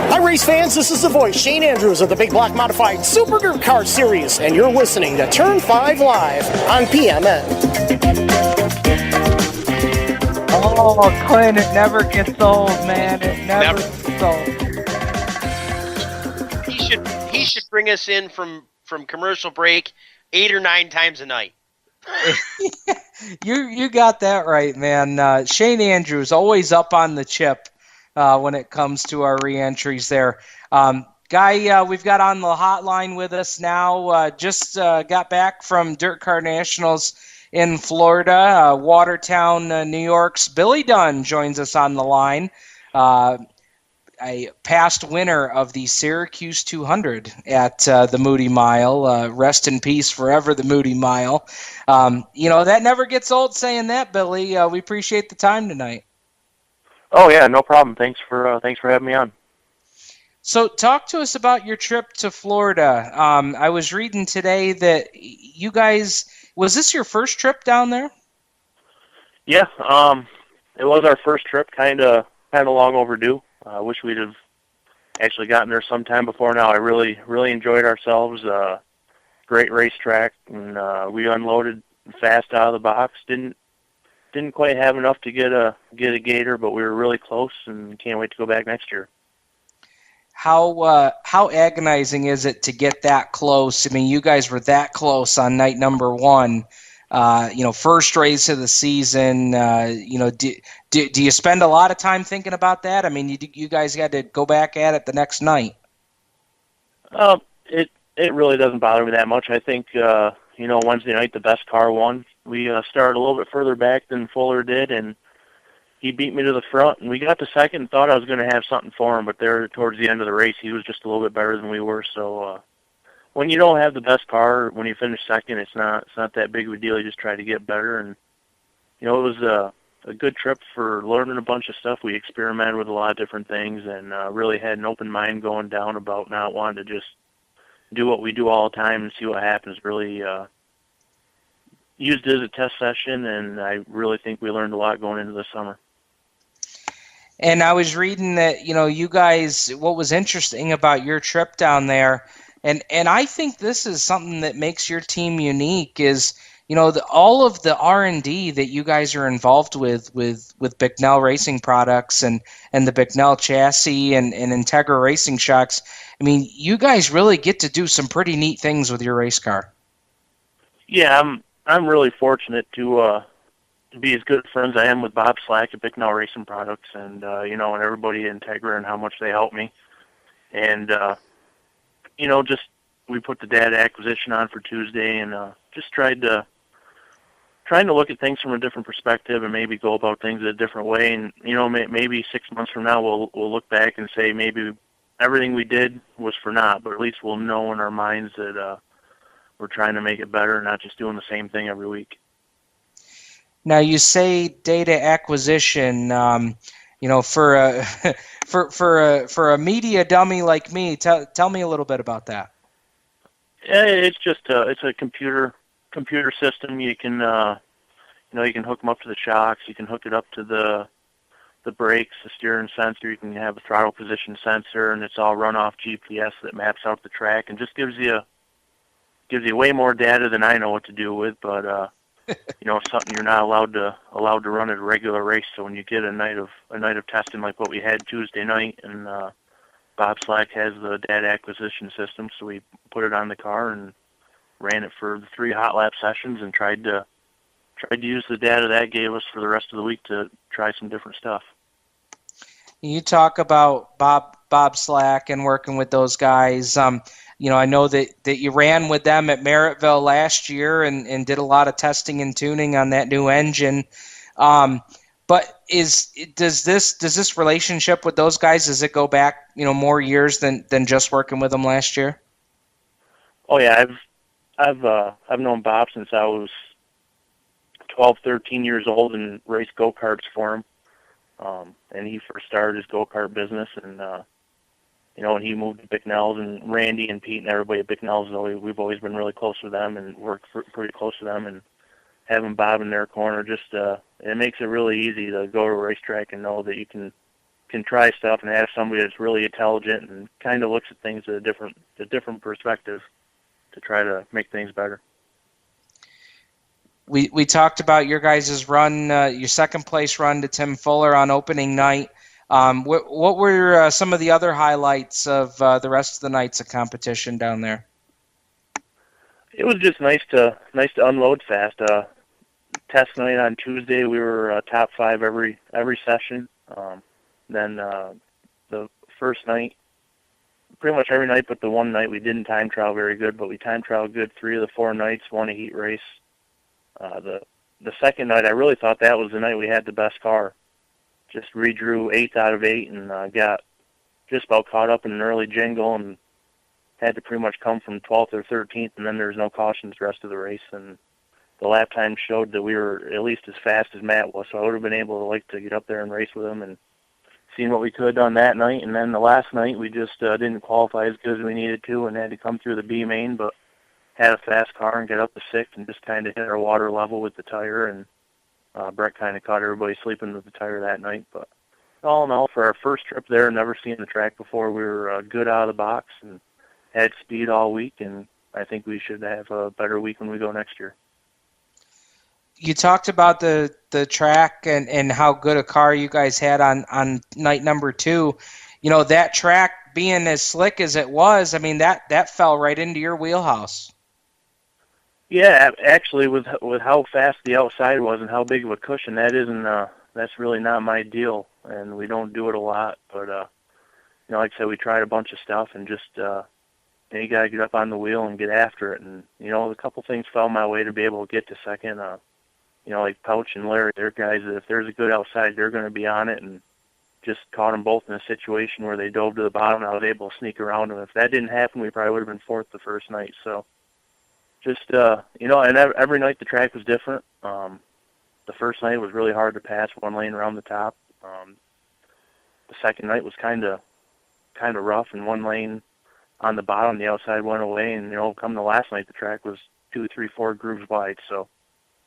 Speaker 19: Hi, race fans. This is the voice, Shane Andrews of the Big Block Modified Super Dirt Car Series, and you're listening to Turn 5 Live on PMN.
Speaker 1: Oh, Clint, it never gets old, man. It never gets old.
Speaker 2: He should bring us in from commercial break 8 or 9 times a night.
Speaker 1: You got that right, man. Shane Andrews always up on the chip when it comes to our re-entries there. Guy, we've got on the hotline with us now. Just got back from Dirt Car Nationals in Florida, Watertown, New York's Billy Dunn joins us on the line. a past winner of the Syracuse 200 at the Moody Mile. Rest in peace forever, the Moody Mile. That never gets old saying that, Billy. We appreciate the time tonight.
Speaker 17: Oh yeah, no problem. Thanks for having me on.
Speaker 1: So talk to us about your trip to Florida. I was reading today that you guys, was this your first trip down there?
Speaker 17: Yeah, it was our first trip, kind of long overdue. I wish we'd have actually gotten there sometime before now. I really enjoyed ourselves. Great racetrack, and we unloaded fast out of the box. Didn't quite have enough to get a gator, but we were really close, and can't wait to go back next year.
Speaker 1: How agonizing is it to get that close? I mean, you guys were that close on night number one. First race of the season. Do you spend a lot of time thinking about that? I mean, you guys had to go back at it the next night.
Speaker 17: It really doesn't bother me that much. I think Wednesday night the best car won. We started a little bit further back than Fuller did, and he beat me to the front. And we got to second and thought I was going to have something for him, but there towards the end of the race he was just a little bit better than we were. So when you don't have the best car, when you finish second, it's not that big of a deal. You just try to get better, and it was a good trip for learning a bunch of stuff. We experimented with a lot of different things, and really had an open mind going down about not wanting to just do what we do all the time and see what happens. Really used it as a test session, and I really think we learned a lot going into the summer.
Speaker 1: And I was reading that, you guys, what was interesting about your trip down there, and I think this is something that makes your team unique, is, all of the R&D that you guys are involved with Bicknell Racing Products and the Bicknell chassis and Integra Racing Shocks. I mean, you guys really get to do some pretty neat things with your race car.
Speaker 17: Yeah, I'm really fortunate to be as good friends I am with Bob Slack at Bicknell Racing Products, and and everybody at Integra, and how much they help me. And just we put the data acquisition on for Tuesday, and just trying to look at things from a different perspective and maybe go about things a different way. And maybe 6 months from now we'll look back and say maybe everything we did was for naught, but at least we'll know in our minds that we're trying to make it better, not just doing the same thing every week.
Speaker 1: Now you say data acquisition. For a media dummy like me, tell me a little bit about that.
Speaker 17: It's just it's a computer system. You can you can hook them up to the shocks. You can hook it up to the brakes, the steering sensor. You can have a throttle position sensor, and it's all run off GPS that maps out the track and just gives you way more data than I know what to do with. But something you're not allowed to run at a regular race. So when you get a night of testing like what we had Tuesday night, and Bob Slack has the data acquisition system, so we put it on the car and ran it for the 3 hot lap sessions and tried to use the data that gave us for the rest of the week to try some different stuff.
Speaker 1: You talk about Bob Slack and working with those guys. I know that you ran with them at Merrittville last year and did a lot of testing and tuning on that new engine. But does this relationship with those guys, does it go back more years than just working with them last year?
Speaker 17: Oh yeah, I've known Bob since I was 12, 13 years old and raced go-karts for him. And he first started his go-kart business, and when he moved to Bicknell's, and Randy and Pete and everybody at Bicknell's, we've always been really close with them and worked pretty close with them. And having Bob in their corner, just it makes it really easy to go to a racetrack and know that you can try stuff and have somebody that's really intelligent and kind of looks at things at a different perspective to try to make things better.
Speaker 1: We talked about your guys' run, your second place run to Tim Fuller on opening night. What were some of the other highlights of the rest of the nights of competition down there?
Speaker 17: It was just nice to unload fast. Test night on Tuesday, we were top 5 every session. Then the first night, pretty much every night but the one night, we didn't time trial very good, but we time trialed good 3 of the 4 nights, won a heat race. The second night, I really thought that was the night we had the best car. Just redrew 8th out of 8 and got just about caught up in an early jingle and had to pretty much come from 12th or 13th, and then there was no cautions the rest of the race. And the lap time showed that we were at least as fast as Matt was, so I would have been able to get up there and race with him and seen what we could have done that night. And then the last night, we just didn't qualify as good as we needed to and had to come through the B main, but had a fast car and get up to 6th and just kind of hit our water level with the tire. And Brett kind of caught everybody sleeping with the tire that night. But all in all, for our first trip there, never seen the track before, we were good out of the box and had speed all week, and I think we should have a better week when we go next year.
Speaker 1: You talked about the track and how good a car you guys had on night number 2. You know, that track being as slick as it was, I mean, that fell right into your wheelhouse.
Speaker 17: Yeah, actually, with how fast the outside was and how big of a cushion, that's really not my deal, and we don't do it a lot. But like I said, we tried a bunch of stuff and just you got to get up on the wheel and get after it. And a couple things fell my way to be able to get to second. Like Pouch and Larry, they're guys that if there's a good outside, they're going to be on it, and just caught them both in a situation where they dove to the bottom, and I was able to sneak around them. If that didn't happen, we probably would have been 4th the first night. So just, and every night the track was different. The first night was really hard to pass, one lane around the top. The second night was kind of rough, and one lane on the bottom, the outside went away, and come the last night, the track was 2, 3, 4 grooves wide. So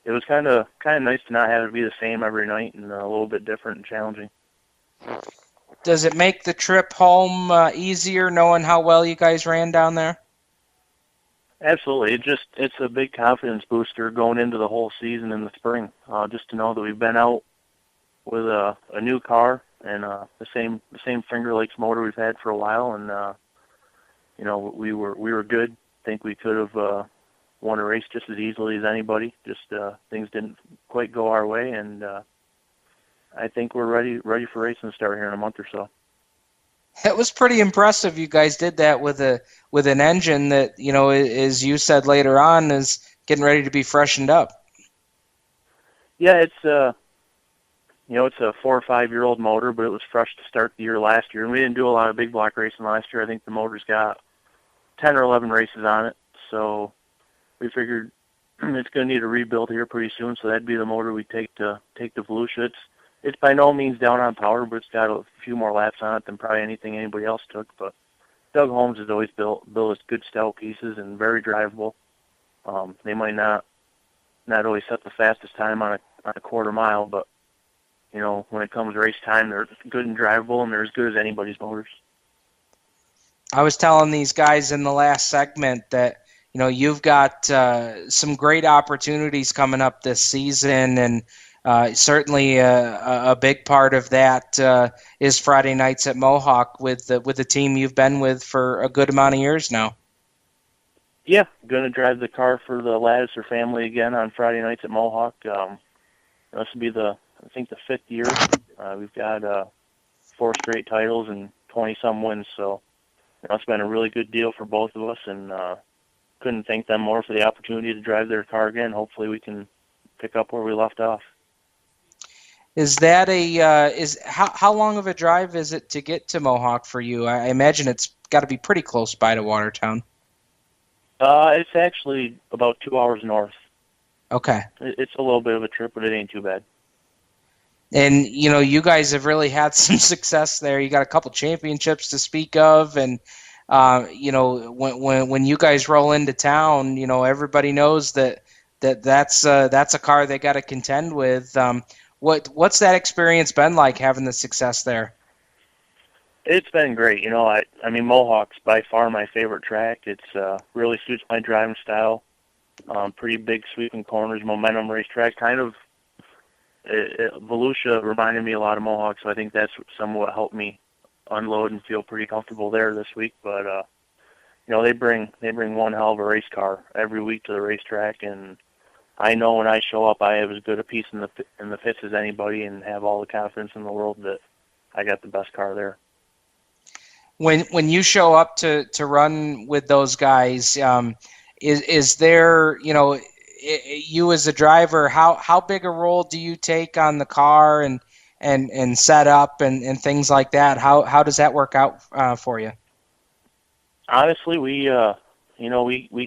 Speaker 17: it was kind of nice to not have it be the same every night and a little bit different and challenging.
Speaker 1: Does it make the trip home easier knowing how well you guys ran down there?
Speaker 17: Absolutely. It's a big confidence booster going into the whole season in the spring. Just to know that we've been out with a new car and the same Finger Lakes motor we've had for a while, and we were good. I think we could have won a race just as easily as anybody. Just things didn't quite go our way, and I think we're ready for racing to start here in a month or so.
Speaker 1: It was pretty impressive. You guys did that with an engine that, as you said later on, is getting ready to be freshened up.
Speaker 17: Yeah, it's it's a 4 or 5 year old motor, but it was fresh to start the year last year, and we didn't do a lot of big block racing last year. I think the motor's got 10 or 11 races on it, so we figured it's going to need a rebuild here pretty soon. So that'd be the motor we take to Volusia. It's by no means down on power, but it's got a few more laps on it than probably anything anybody else took. But Doug Holmes has always built us good stout pieces and very drivable. They might not always set the fastest time on a quarter mile, but when it comes race time, they're good and drivable, and they're as good as anybody's motors.
Speaker 1: I was telling these guys in the last segment that you've got some great opportunities coming up this season, and certainly a big part of that is Friday nights at Mohawk with the team you've been with for a good amount of years now.
Speaker 17: Yeah, going to drive the car for the Laddiser family again on Friday nights at Mohawk. This will be the 5th year. We've got 4 straight titles and 20-some wins, so it's been a really good deal for both of us, and couldn't thank them more for the opportunity to drive their car again. Hopefully we can pick up where we left off.
Speaker 1: Is that how long of a drive is it to get to Mohawk for you? I imagine it's got to be pretty close by to Watertown.
Speaker 17: It's actually about 2 hours north.
Speaker 1: Okay.
Speaker 17: It's a little bit of a trip, but it ain't too bad.
Speaker 1: And you guys have really had some success there. You got a couple championships to speak of, and when you guys roll into town, everybody knows that's a car they got to contend with. What's that experience been like, having the success there?
Speaker 17: It's been great. I mean, Mohawk's by far my favorite track. It's really suits my driving style. Pretty big sweeping corners, momentum racetrack. Kind of, Volusia reminded me a lot of Mohawk, so I think that's somewhat helped me unload and feel pretty comfortable there this week. But they bring one hell of a race car every week to the racetrack, and I know when I show up, I have as good a piece in the pits as anybody, and have all the confidence in the world that I got the best car there.
Speaker 1: When you show up to run with those guys, is there you as a driver, how big a role do you take on the car, and and setup and things like that? How does that work out for you?
Speaker 17: Honestly, we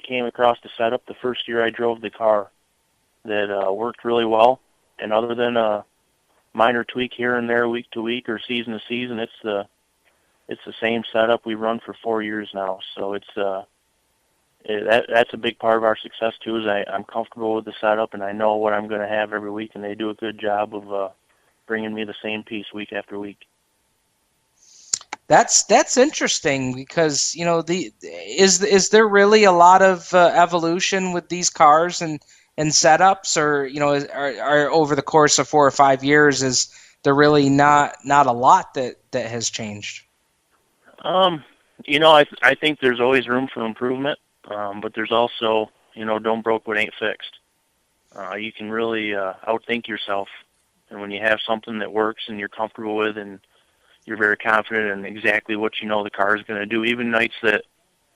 Speaker 17: came across the setup the first year I drove the car that worked really well, and other than a minor tweak here and there, week to week or season to season, it's the same setup we run for 4 years now. So that's a big part of our success too. Is I'm comfortable with the setup and I know what I'm going to have every week, and they do a good job of bringing me the same piece week after week.
Speaker 1: That's interesting because is there really a lot of evolution with these cars and setups, or are over the course of 4 or 5 years is there really not a lot that has changed?
Speaker 17: I think there's always room for improvement, but there's also don't broke what ain't fixed. You can really outthink yourself, and when you have something that works and you're comfortable with and you're very confident in exactly what the car is going to do. Even nights that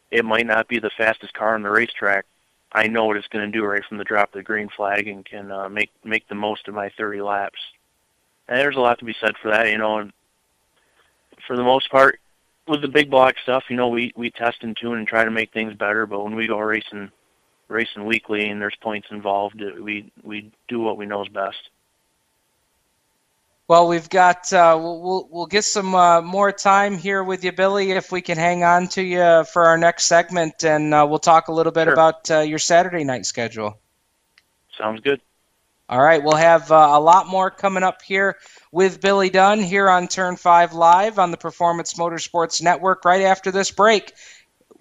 Speaker 17: it might not be the fastest car on the racetrack, I know what it's going to do right from the drop of the green flag and can make the most of my 30 laps. And there's a lot to be said for that, and for the most part, with the big block stuff, we test and tune and try to make things better, but when we go racing weekly and there's points involved, we do what we know is best.
Speaker 1: Well, we've got we'll get some more time here with you, Billy, if we can hang on to you for our next segment, and we'll talk a little bit about your Saturday night schedule.
Speaker 17: Sounds good.
Speaker 1: All right, we'll have a lot more coming up here with Billy Dunn here on Turn 5 Live on the Performance Motorsports Network right after this break.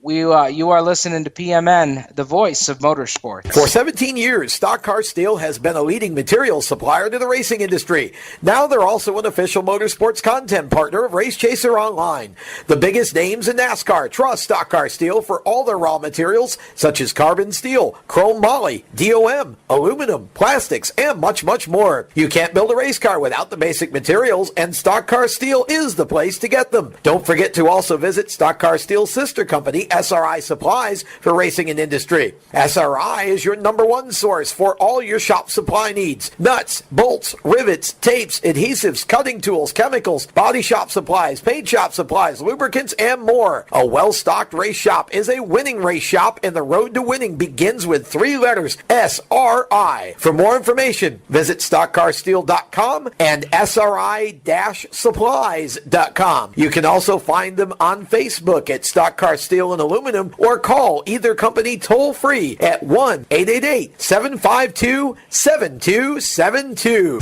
Speaker 1: You are listening to PMN, the voice of motorsports.
Speaker 20: For 17 years, Stock Car Steel has been a leading materials supplier to the racing industry. Now they're also an official motorsports content partner of Race Chaser Online. The biggest names in NASCAR trust Stock Car Steel for all their raw materials, such as carbon steel, chrome moly, DOM, aluminum, plastics, and much, much more. You can't build a race car without the basic materials, and Stock Car Steel is the place to get them. Don't forget to also visit Stock Car Steel's sister company, SRI Supplies, for racing and industry. SRI is your #1 source for all your shop supply needs. Nuts, bolts, rivets, tapes, adhesives, cutting tools, chemicals, body shop supplies, paint shop supplies, lubricants, and more. A well-stocked race shop is a winning race shop, and the road to winning begins with 3 letters, SRI. For more information, visit stockcarsteel.com and SRI-supplies.com. You can also find them on Facebook at Stock Car Steel and Aluminum, or call either company toll-free at 1-888-752-7272.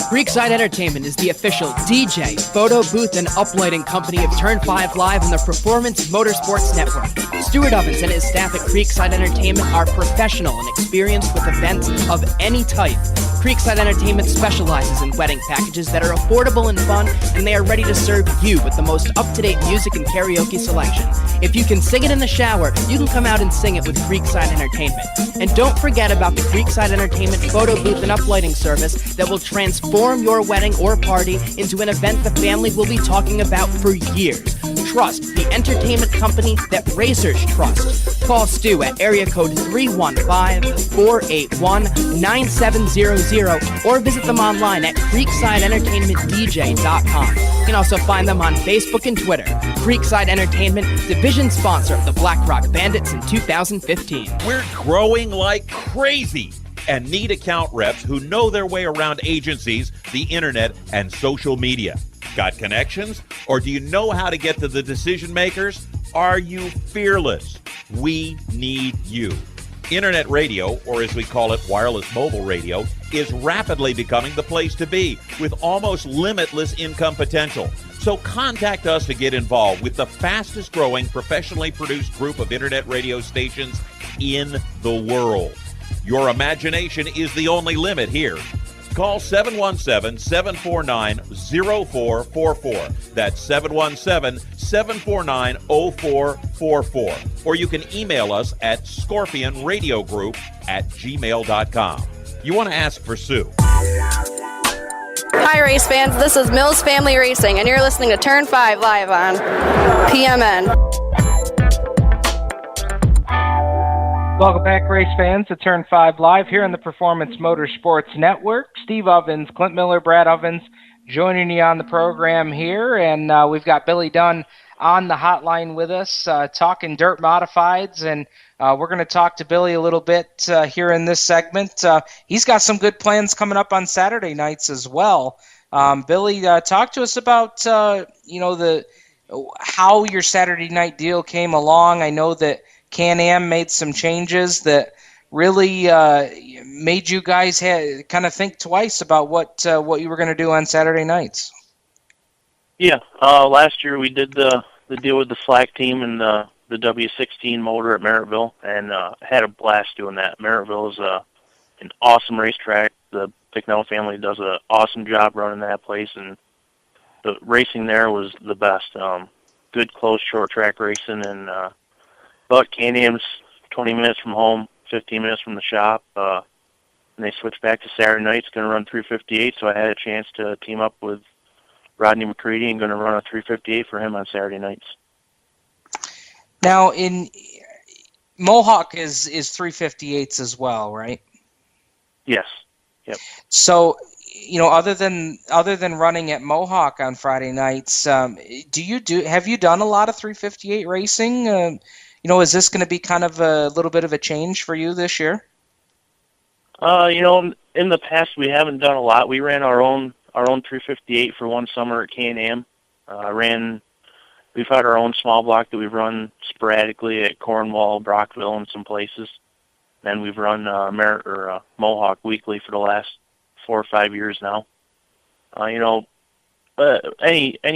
Speaker 13: Creekside Entertainment is the official DJ, photo booth, and uplighting company of Turn 5 Live on the Performance Motorsports Network. Stuart Ovens and his staff at Creekside Entertainment are professional and experienced with events of any type. Creekside Entertainment specializes in wedding packages that are affordable and fun, and they are ready to serve you with the most up-to-date music and karaoke selection. If you can sing it in the shower, you can come out and sing it with Creekside Entertainment. And don't forget about the Creekside Entertainment photo booth and uplighting service that will transform your wedding or party into an event the family will be talking about for years. Trust the entertainment company that racers trust. Call Stu at area code 315-481-9700 or visit them online at creeksideentertainmentdj.com. You can also find them on Facebook and Twitter. Creekside Entertainment, division sponsor of the Black Rock Bandits in 2015.
Speaker 9: We're growing like crazy and need account reps who know their way around agencies, the internet, and social media. Got connections? Or do you know how to get to the decision makers? Are you fearless? We need you. Internet radio, or as we call it, wireless mobile radio, is rapidly becoming the place to be with almost limitless income potential. So contact us to get involved with the fastest growing professionally produced group of internet radio stations in the world. Your imagination is the only limit here. Call 717-749-0444. That's 717-749-0444. Or you can email us at scorpionradiogroup@gmail.com. You want to ask for Sue.
Speaker 14: Hi, race fans. This is Mills Family Racing, and you're listening to Turn 5 Live on PMN.
Speaker 1: Welcome back, race fans, to Turn 5 Live here on the Performance Motorsports Network. Steve Ovens, Clint Miller, Brad Ovens, joining you on the program here. And we've got Billy Dunn on the hotline with us, talking dirt modifieds. And we're going to talk to Billy a little bit here in this segment. He's got some good plans coming up on Saturday nights as well. Billy, talk to us about how your Saturday night deal came along. I know that Can-Am made some changes that really made you guys kind of think twice about what you were going to do on Saturday nights.
Speaker 17: Yeah, last year we did the deal with the Slack team and the W16 motor at Merrittville, and had a blast doing that. Merrittville is an awesome racetrack. The Picknell family does an awesome job running that place, and the racing there was the best. Good, close, short track racing, and but Can-Am's 20 minutes from home, 15 minutes from the shop, and they switched back to Saturday night. It's going to run 358, so I had a chance to team up with Rodney McCready and going to run a 358 for him on Saturday nights.
Speaker 1: Now, in Mohawk is 358s as well, right?
Speaker 17: Yes. Yep.
Speaker 1: So, other than running at Mohawk on Friday nights, have you done a lot of 358 racing? Is this going to be kind of a little bit of a change for you this year?
Speaker 17: In the past we haven't done a lot. We ran our own 358 for one summer at Can-Am. We've had our own small block that we've run sporadically at Cornwall, Brockville, and some places. And we've run Mohawk weekly for the last 4 or 5 years now. Any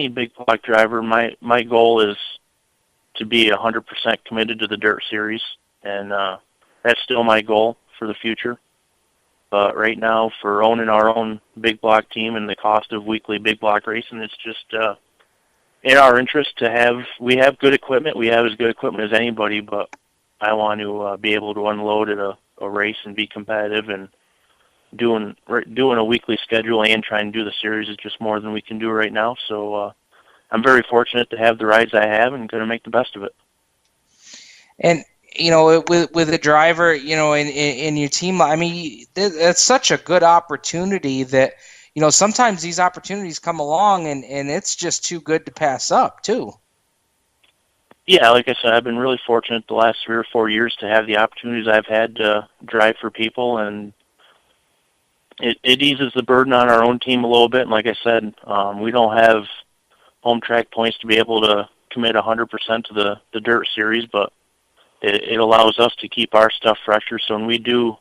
Speaker 17: big block driver, my goal is to be 100% committed to the dirt series, and that's still my goal for the future. But right now, for owning our own big block team and the cost of weekly big block racing, it's just in our interest to have. We have good equipment. We have as good equipment as anybody, but I want to be able to unload at a race and be competitive. And doing a weekly schedule and trying to do the series is just more than we can do right now. So I'm very fortunate to have the rides I have and going to make the best of it.
Speaker 1: And with a driver, in your team, I mean, it's such a good opportunity that, sometimes these opportunities come along and it's just too good to pass up too.
Speaker 17: Yeah, like I said, I've been really fortunate the last 3 or 4 years to have the opportunities I've had to drive for people, and it eases the burden on our own team a little bit. And like I said, we don't have home track points to be able to commit 100% to the dirt series, but it allows us to keep our stuff fresher. So when we do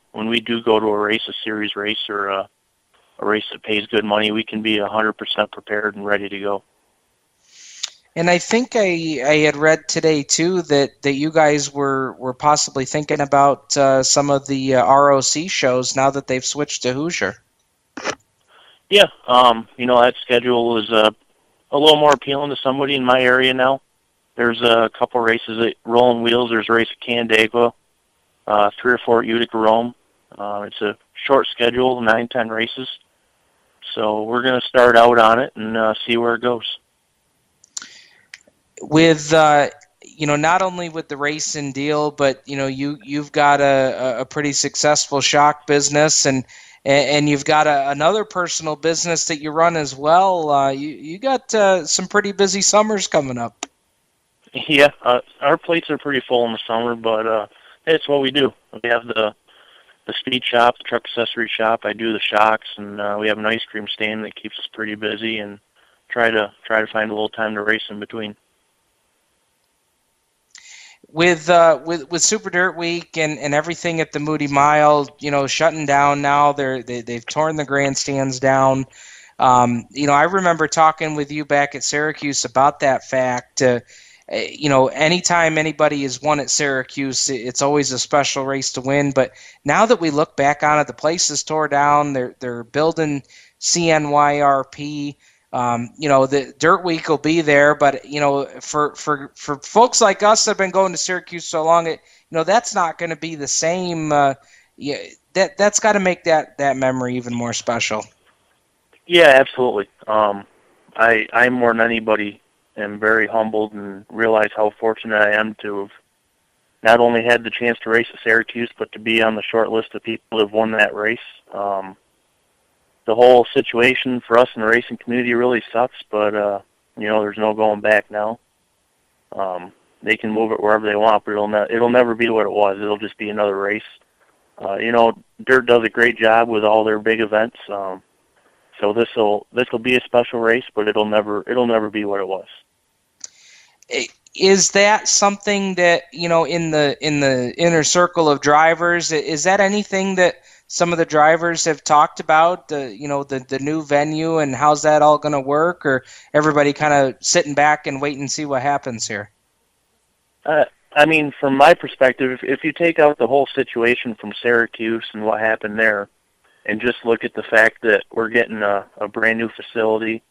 Speaker 17: go to a race, a series race, or a race that pays good money, we can be 100% prepared and ready to go.
Speaker 1: And I think I had read today too that you guys were possibly thinking about some of the ROC shows now that they've switched to Hoosier.
Speaker 17: Yeah, that schedule is a little more appealing to somebody in my area now. There's a couple races at Rolling Wheels. There's a race at Canandaigua, 3 or 4 at Utica Rome. It's a short schedule, 9-10 races. So we're going to start out on it and see where it goes.
Speaker 1: With not only with the racing deal, but you've got a pretty successful shock business, and you've got another personal business that you run as well. You got some pretty busy summers coming up.
Speaker 17: Yeah, our plates are pretty full in the summer, but it's what we do. We have the speed shop, the truck accessory shop. I do the shocks, and we have an ice cream stand that keeps us pretty busy, and try to find a little time to race in between.
Speaker 1: With Super Dirt Week and everything at the Moody Mile, shutting down now, they've torn the grandstands down. I remember talking with you back at Syracuse about that fact. Anytime anybody has won at Syracuse, it's always a special race to win. But now that we look back on it, the place is tore down. They're building CNYRP. The Dirt Week will be there, but for folks like us that have been going to Syracuse so long, that's not going to be the same. That's got to make that memory even more special.
Speaker 17: Yeah, absolutely. I more than anybody am very humbled and realize how fortunate I am to have not only had the chance to race at Syracuse, but to be on the short list of people who have won that race. the whole situation for us in the racing community really sucks, but there's no going back now. They can move it wherever they want, but it'll never be what it was. It'll just be another race. Dirt does a great job with all their big events. So this'll be a special race, but it'll never be what it was.
Speaker 1: Is that something that, in the inner circle of drivers, is that anything that some of the drivers have talked about, the new venue and how's that all going to work, or everybody kind of sitting back and wait and see what happens here?
Speaker 17: From my perspective, if you take out the whole situation from Syracuse and what happened there, and just look at the fact that we're getting a brand new facility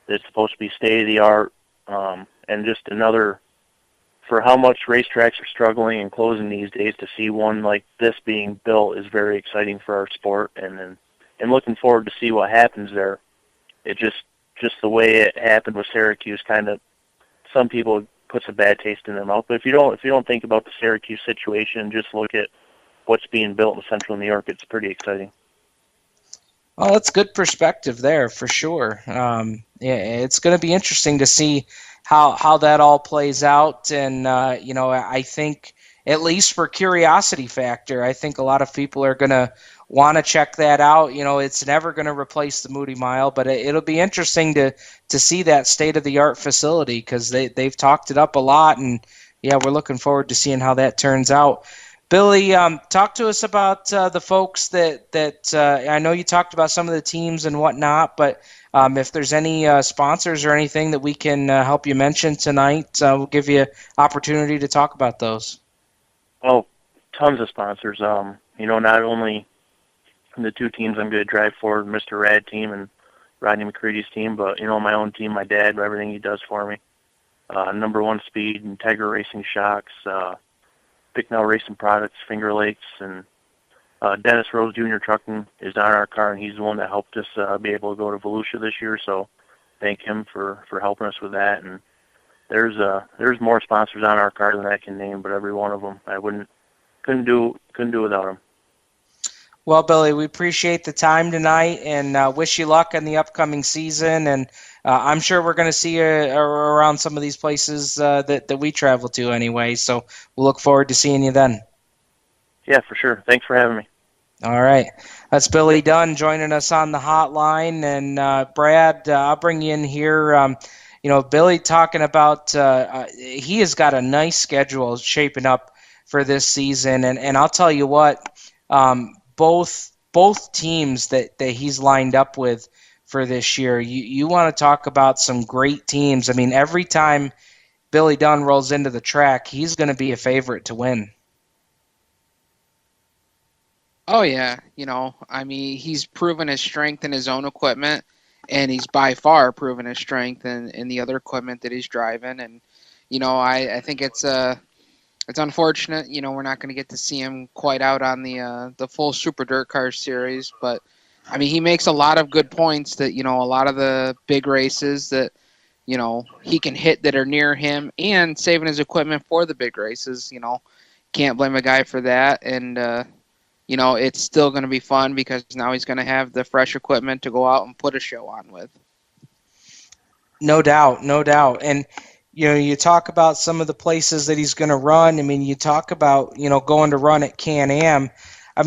Speaker 17: that's supposed to be state-of-the-art, and just another, for how much racetracks are struggling and closing these days, to see one like this being built is very exciting for our sport, and looking forward to see what happens there. It just the way it happened with Syracuse, kind of, some people puts a bad taste in their mouth. But if you don't think about the Syracuse situation and just look at what's being built in Central New York, it's pretty exciting.
Speaker 1: Well, that's good perspective there for sure. It's going to be interesting to see how that all plays out. And, I think, at least for curiosity factor, I think a lot of people are going to want to check that out. It's never going to replace the Moody Mile, but it'll be interesting to see that state-of-the-art facility, because they've talked it up a lot. And, yeah, we're looking forward to seeing how that turns out. Billy, talk to us about the folks that I know you talked about some of the teams and whatnot, but if there's any sponsors or anything that we can help you mention tonight, we'll give you opportunity to talk about those.
Speaker 17: Oh, tons of sponsors. Not only the two teams I'm going to drive for, Mr. Rad team and Rodney McCready's team, but, my own team, my dad, everything he does for me. Number One Speed, Integra Racing Shocks, Bicknell Racing Products, Finger Lakes, and Dennis Rose Jr. Trucking is on our car, and he's the one that helped us be able to go to Volusia this year. So thank him for helping us with that. And there's more sponsors on our car than I can name, but every one of them couldn't do without them.
Speaker 1: Well, Billy, we appreciate the time tonight and wish you luck in the upcoming season. And I'm sure we're going to see you around some of these places that we travel to anyway. So we'll look forward to seeing you then.
Speaker 17: Yeah, for sure. Thanks for having me.
Speaker 1: All right. That's Billy Dunn joining us on the hotline. And Brad, I'll bring you in here. Billy talking about he has got a nice schedule shaping up for this season. And I'll tell you what, both teams that he's lined up with for this year, you want to talk about some great teams. Every time Billy Dunn rolls into the track, he's going to be a favorite to win.
Speaker 4: Oh, yeah. He's proven his strength in his own equipment, and he's by far proven his strength in the other equipment that he's driving. And, I think it's unfortunate, we're not going to get to see him quite out on the full Super Dirt Car Series, but he makes a lot of good points that, a lot of the big races that, he can hit that are near him, and saving his equipment for the big races, can't blame a guy for that. And, it's still going to be fun because now he's going to have the fresh equipment to go out and put a show on with.
Speaker 1: No doubt. And, you talk about some of the places that he's going to run. You talk about, going to run at Can-Am. I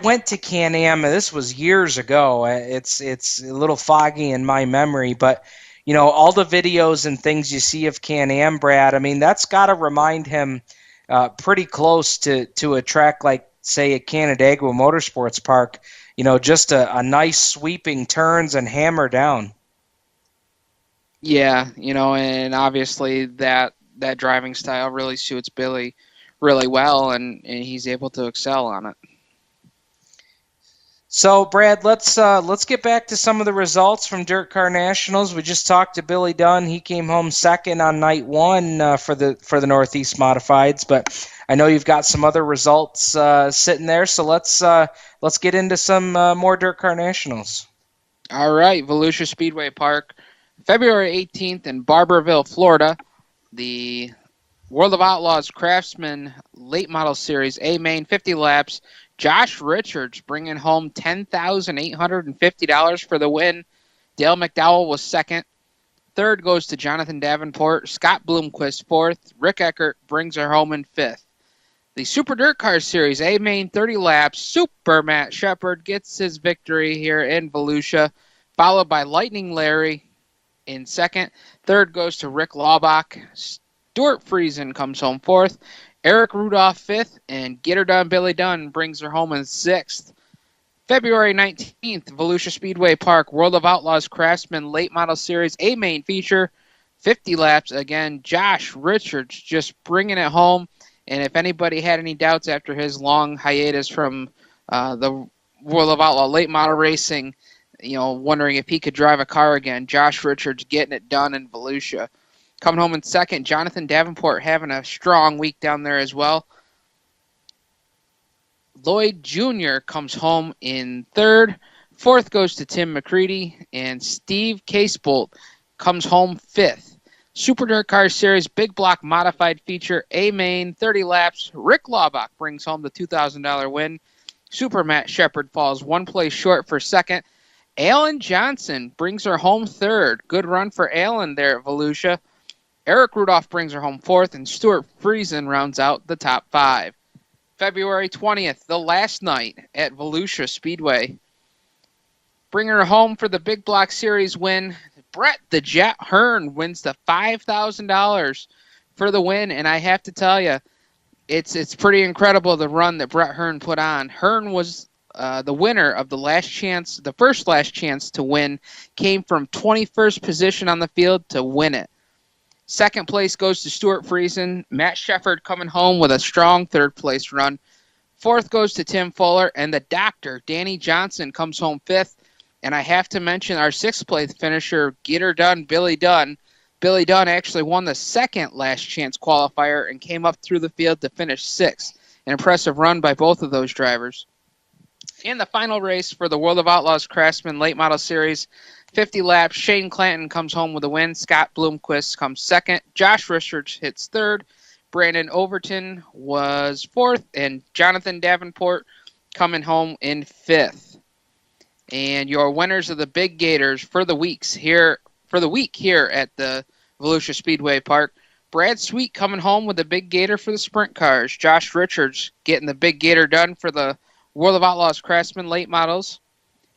Speaker 1: went to Can-Am, and this was years ago. It's a little foggy in my memory, but, all the videos and things you see of Can-Am, Brad, that's got to remind him pretty close to a track like, say, at Canandaigua Motorsports Park, just a nice sweeping turns and hammer down.
Speaker 4: Yeah, and obviously that driving style really suits Billy really well, and he's able to excel on it.
Speaker 1: So, Brad, let's get back to some of the results from Dirt Car Nationals. We just talked to Billy Dunn. He came home second on night one for the Northeast Modifieds, but I know you've got some other results sitting there. So let's get into some more Dirt Car Nationals.
Speaker 4: All right, Volusia Speedway Park, February 18th in Barberville, Florida. The World of Outlaws Craftsman Late Model Series A main 50 laps. Josh Richards bringing home $10,850 for the win. Dale McDowell was second. Third goes to Jonathan Davenport. Scott Bloomquist fourth. Rick Eckert brings her home in fifth. The Super Dirt Car Series A main 30 laps. Super Matt Shepard gets his victory here in Volusia, followed by Lightning Larry in second. Third goes to Rick Laubach. Stuart Friesen comes home fourth. Eric Rudolph fifth, and Get Her Done Billy Dunn brings her home in sixth. February 19th, Volusia Speedway Park, World of Outlaws Craftsman Late Model Series A main feature, 50 laps again. Josh Richards just bringing it home, and if anybody had any doubts after his long hiatus from the World of Outlaw Late Model Racing, wondering if he could drive a car again, Josh Richards getting it done in Volusia. Coming home in second, Jonathan Davenport having a strong week down there as well. Lloyd Jr. comes home in third. Fourth goes to Tim McCready, and Steve Casebolt comes home fifth. Super Dirt Car Series Big Block Modified Feature A main, 30 laps. Rick Laubach brings home the $2,000 win. Super Matt Shepard falls one place short for second. Alan Johnson brings her home third. Good run for Alan there at Volusia. Eric Rudolph brings her home fourth, and Stuart Friesen rounds out the top five. February 20th, the last night at Volusia Speedway. Bringing her home for the Big Block Series win, Brett the Jet Hearn wins the $5,000 for the win, and I have to tell you, it's pretty incredible the run that Brett Hearn put on. Hearn was the winner of the first last chance to win, came from 21st position on the field to win it. Second place goes to Stuart Friesen. Matt Shepard coming home with a strong third-place run. Fourth goes to Tim Fuller. And the doctor, Danny Johnson, comes home fifth. And I have to mention our sixth-place finisher, Get Her Done, Billy Dunn. Billy Dunn actually won the second last-chance qualifier and came up through the field to finish sixth. An impressive run by both of those drivers. In the final race for the World of Outlaws Craftsman Late Model Series, 50 laps, Shane Clanton comes home with a win. Scott Bloomquist comes second. Josh Richards hits third. Brandon Overton was fourth. And Jonathan Davenport coming home in fifth. And your winners of the Big Gators for the week here at the Volusia Speedway Park. Brad Sweet coming home with the Big Gator for the sprint cars. Josh Richards getting the Big Gator done for the World of Outlaws Craftsman Late Models.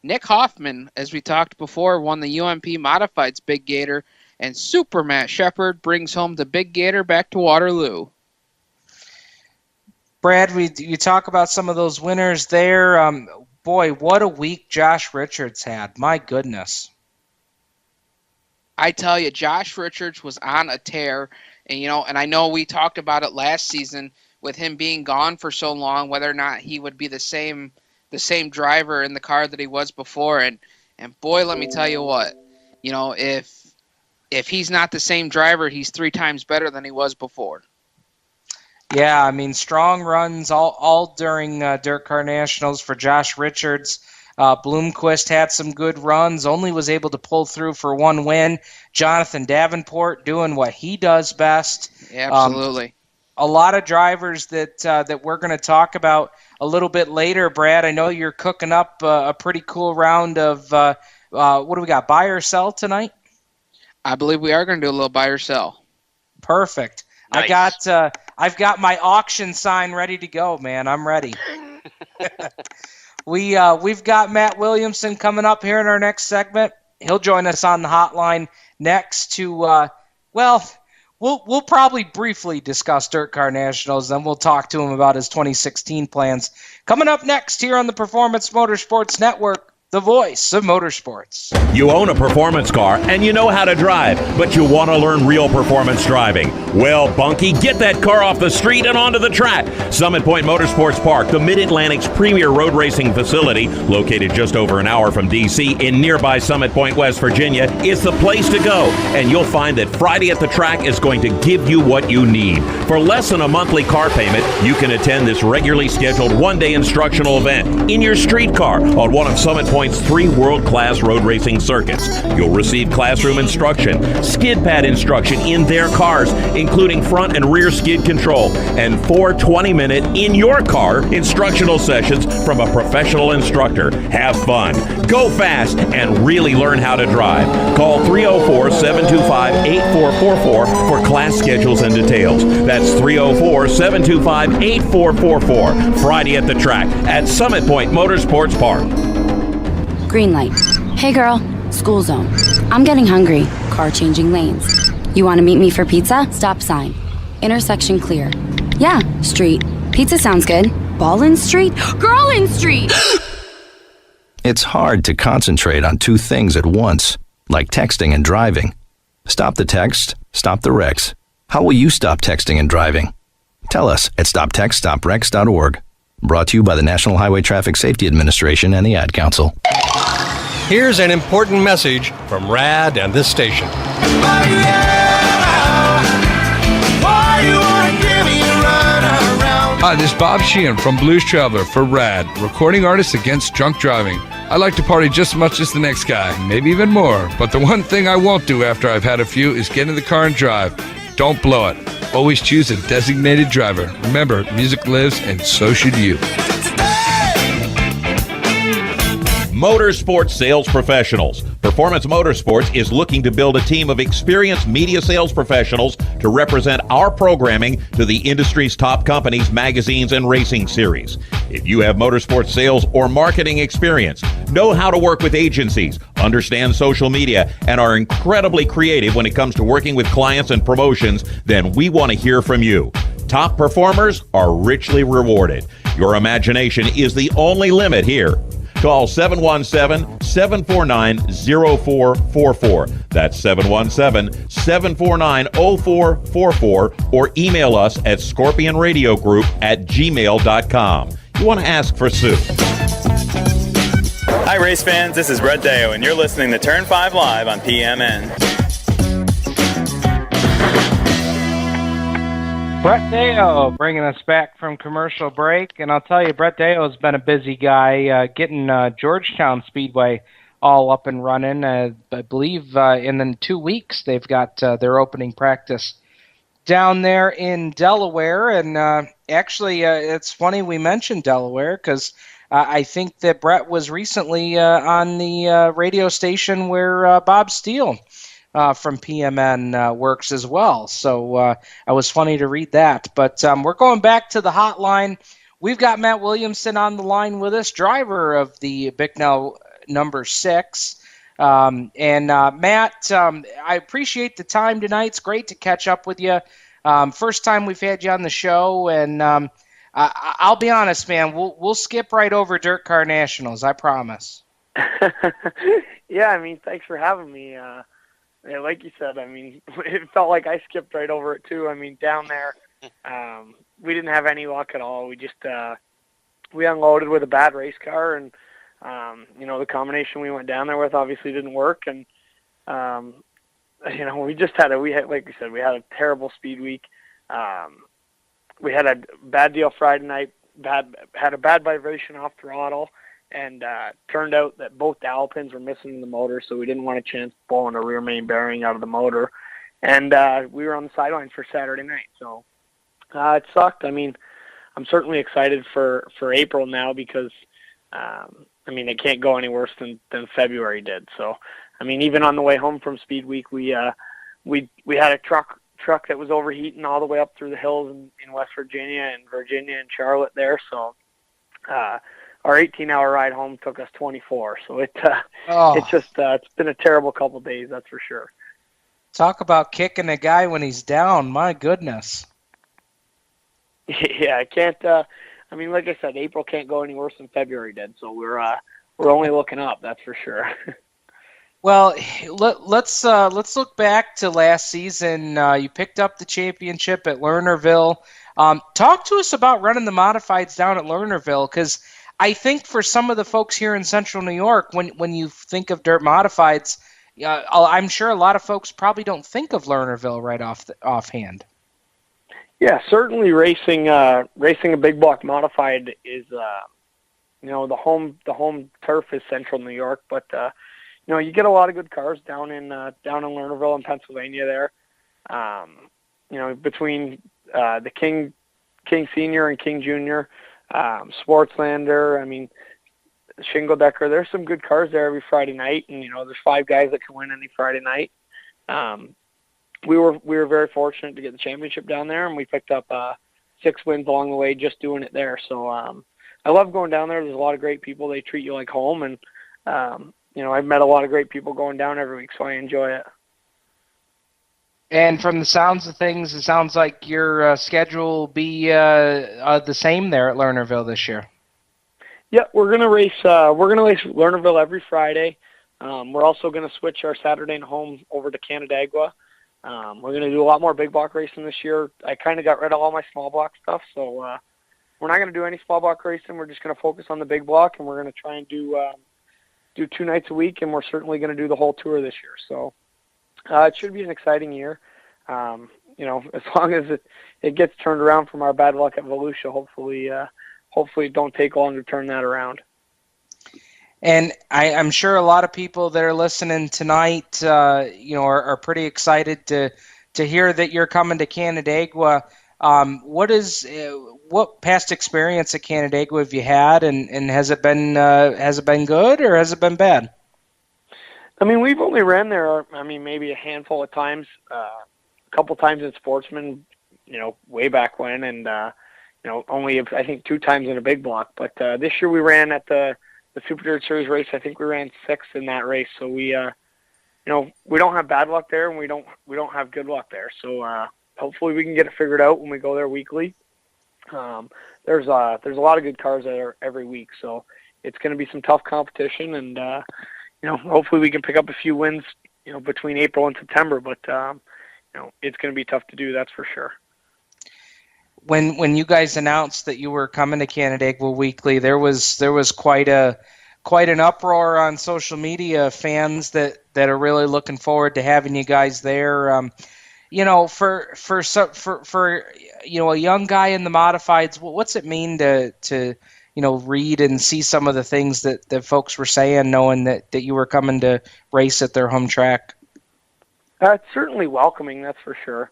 Speaker 4: Nick Hoffman, as we talked before, won the UMP Modifieds Big Gator, and Super Matt Shepard brings home the Big Gator back to Waterloo.
Speaker 1: Brad, you talk about some of those winners there. Boy, what a week Josh Richards had. My goodness.
Speaker 4: I tell you, Josh Richards was on a tear, and I know we talked about it last season with him being gone for so long, whether or not he would be the same driver in the car that he was before, and boy, let me tell you what, if he's not the same driver, he's 3 times better than he was before.
Speaker 1: Yeah, I mean, strong runs all during Dirt Car Nationals for Josh Richards. Bloomquist had some good runs, only was able to pull through for one win. Jonathan Davenport doing what he does best.
Speaker 4: Absolutely.
Speaker 1: A lot of drivers that we're going to talk about a little bit later, Brad. I know you're cooking up a pretty cool round of, what do we got, buy or sell tonight?
Speaker 4: I believe we are going to do a little buy or sell.
Speaker 1: Perfect. Nice. I've got my auction sign ready to go, man. I'm ready. We've got Matt Williamson coming up here in our next segment. He'll join us on the hotline next to, We'll probably briefly discuss Dirt Car Nationals, then we'll talk to him about his 2016 plans. Coming up next here on the Performance Motorsports Network, the voice of motorsports.
Speaker 9: You own a performance car and you know how to drive, but you want to learn real performance driving. Well, Bunky, get that car off the street and onto the track. Summit Point Motorsports Park, the Mid-Atlantic's premier road racing facility, located just over an hour from D.C. in nearby Summit Point, West Virginia, is the place to go. And you'll find that Friday at the track is going to give you what you need. For less than a monthly car payment, you can attend this regularly scheduled one-day instructional event in your street car on one of Summit Point Point's 3 world-class road racing circuits. You'll receive classroom instruction, skid pad instruction in their cars, including front and rear skid control, and 4 20-minute in-your-car instructional sessions from a professional instructor. Have fun, go fast, and really learn how to drive. Call 304-725-8444 for class schedules and details. That's 304-725-8444. Friday at the track at Summit Point Motorsports Park.
Speaker 21: Green light. Hey girl, school zone. I'm getting hungry. Car changing lanes. You want to meet me for pizza? Stop sign. Intersection clear. Yeah, street. Pizza sounds good. Ball in street? Girl in street!
Speaker 18: It's hard to concentrate on 2 things at once, like texting and driving. Stop the text, stop the wrecks. How will you stop texting and driving? Tell us at stoptextstopwrecks.org. Brought to you by the National Highway Traffic Safety Administration and the Ad Council.
Speaker 22: Here's an important message from RAD and this station.
Speaker 23: Hi, this is Bob Sheehan from Blues Traveler for RAD, Recording Artists Against Drunk Driving. I like to party just as much as the next guy, maybe even more. But the one thing I won't do after I've had a few is get in the car and drive. Don't blow it. Always choose a designated driver. Remember, music lives and so should you.
Speaker 9: Motorsports Sales Professionals. Performance Motorsports is looking to build a team of experienced media sales professionals to represent our programming to the industry's top companies, magazines, and racing series. If you have motorsports sales or marketing experience, know how to work with agencies, understand social media, and are incredibly creative when it comes to working with clients and promotions, then we want to hear from you. Top performers are richly rewarded. Your imagination is the only limit here. Call 717-749-0444. That's 717-749-0444, or email us at scorpionradiogroup@gmail.com. You want to ask for Sue.
Speaker 24: Hi, race fans. This is Brett Deo, and you're listening to Turn 5 Live on PMN.
Speaker 1: Brett Deo bringing us back from commercial break. And I'll tell you, Brett Deo has been a busy guy getting Georgetown Speedway all up and running. I believe in 2 weeks they've got their opening practice down there in Delaware. And actually, it's funny we mentioned Delaware because I think that Brett was recently on the radio station where Bob Steele from PMN works as well. So I was funny to read that. But we're going back to the hotline. We've got Matt Williamson on the line with us, driver of the Bicknell number 6. And Matt, I appreciate the time tonight. It's great to catch up with you. First time we've had you on the show, and I'll be honest, man, we'll skip right over Dirt Car Nationals, I promise.
Speaker 25: Yeah, I mean, thanks for having me. Yeah, like you said, I mean, it felt like I skipped right over it too. I mean, down there, we didn't have any luck at all. We just we unloaded with a bad race car, and the combination we went down there with obviously didn't work. And we just had like you said, we had a terrible speed week. We had a bad deal Friday night. Had a bad vibration off throttle. And turned out that both dowel pins were missing in the motor, so we didn't want a chance blowing a rear main bearing out of the motor. And we were on the sidelines for Saturday night, so it sucked. I mean, I'm certainly excited for April now because, it can't go any worse than February did. So, I mean, even on the way home from Speed Week, we had a truck that was overheating all the way up through the hills in West Virginia and Charlotte there, so our 18-hour ride home took us 24, so it's been a terrible couple of days, that's for sure.
Speaker 1: Talk about kicking a guy when he's down, my goodness.
Speaker 25: Yeah, I can't. Like I said, April can't go any worse than February did, so we're only looking up, that's for sure.
Speaker 1: Well, let's look back to last season. You picked up the championship at Lernerville. Talk to us about running the modifieds down at Lernerville, because I think for some of the folks here in Central New York, when you think of dirt modifieds, I'm sure a lot of folks probably don't think of Lernerville right offhand.
Speaker 25: Yeah, certainly racing a big block modified is the home turf is Central New York, but you get a lot of good cars down in Lernerville in Pennsylvania there. Between the King Senior and King Junior, Sportslander, I mean, Shingle Decker. There's some good cars there every Friday night, and there's 5 guys that can win any Friday night. We were very fortunate to get the championship down there, and we picked up 6 wins along the way just doing it there. So I love going down there. There's a lot of great people. They treat you like home, and I've met a lot of great people going down every week, so I enjoy it.
Speaker 1: And from the sounds of things, it sounds like your schedule will be the same there at Lernerville this year.
Speaker 25: Yeah, we're gonna race Lernerville every Friday. We're also gonna switch our Saturday and home over to Canandaigua. We're gonna do a lot more big block racing this year. I kind of got rid of all my small block stuff, so we're not gonna do any small block racing. We're just gonna focus on the big block, and we're gonna try and do 2 nights a week, and we're certainly gonna do the whole tour this year. So it should be an exciting year. As long as it gets turned around from our bad luck at Volusia, hopefully it don't take long to turn that around.
Speaker 1: And I'm sure a lot of people that are listening tonight, are pretty excited to hear that you're coming to Canandaigua. What past experience at Canandaigua have you had, and has it been good or has it been bad?
Speaker 25: I mean, we've only ran there, maybe a handful of times, a couple times in Sportsman, way back when, and, only, I think, 2 times in a big block. But this year we ran at the Super Dirt Series race. I think we ran 6th in that race. So we don't have bad luck there, and we don't have good luck there. So hopefully we can get it figured out when we go there weekly. There's a lot of good cars there every week, so it's going to be some tough competition, and hopefully we can pick up a few wins, between April and September, but, it's going to be tough to do, that's for sure.
Speaker 1: When you guys announced that you were coming to Canandaigua weekly, there was quite an uproar on social media, fans that are really looking forward to having you guys there. For a young guy in the modifieds, what's it mean to read and see some of the things that folks were saying, knowing that you were coming to race at their home track?
Speaker 25: It's certainly welcoming, that's for sure.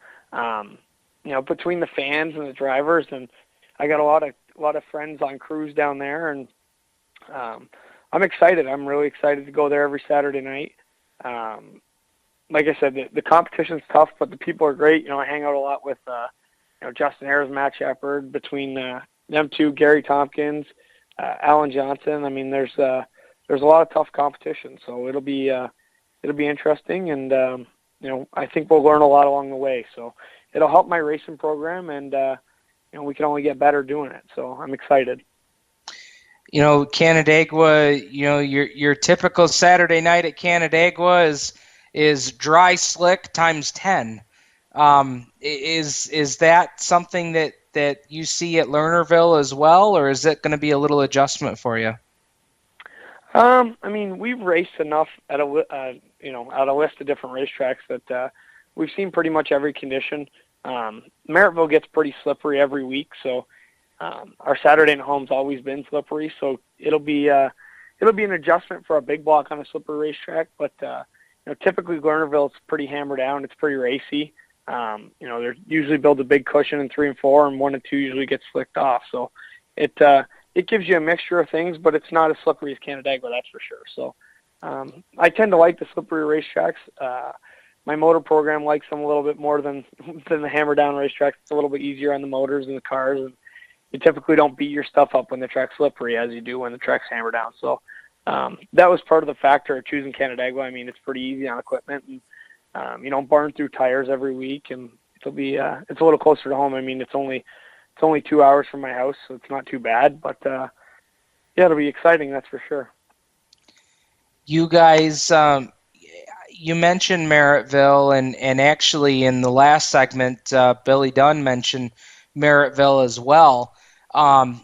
Speaker 25: Between the fans and the drivers, and I got a lot of friends on crews down there, and I'm excited. I'm really excited to go there every Saturday night. Like I said, the competition's tough, but the people are great. I hang out a lot with Justin Harris, Matt Shepard. Between them two, Gary Tompkins, Alan Johnson. I mean, there's a lot of tough competition, so it'll be interesting, and I think we'll learn a lot along the way. So it'll help my racing program, and we can only get better doing it. So I'm excited.
Speaker 1: Canandaigua, your typical Saturday night at Canandaigua is dry slick times 10. Is that something that you see at Lernerville as well, or is it going to be a little adjustment for you?
Speaker 25: We've raced enough at a list of different racetracks that we've seen pretty much every condition. Merrittville gets pretty slippery every week, so our Saturday and home's always been slippery. So it'll be an adjustment for a big block on a slippery racetrack. But typically Lernerville, it's pretty hammered down. It's pretty racy. They usually build a big cushion in 3 and 4, and 1 and 2 usually gets flicked off. So it gives you a mixture of things, but it's not as slippery as Canandaigua, that's for sure. So I tend to like the slippery racetracks. My motor program likes them a little bit more than the hammer down racetracks. It's a little bit easier on the motors and the cars, and you typically don't beat your stuff up when the track's slippery as you do when the track's hammer down. So that was part of the factor of choosing Canandaigua. I mean, it's pretty easy on equipment, and you don't burn through tires every week, and it'll be it's a little closer to home. I mean, it's only 2 hours from my house, so it's not too bad. But it'll be exciting, that's for sure.
Speaker 1: You guys, you mentioned Merrittville, and actually in the last segment, Billy Dunn mentioned Merrittville as well. I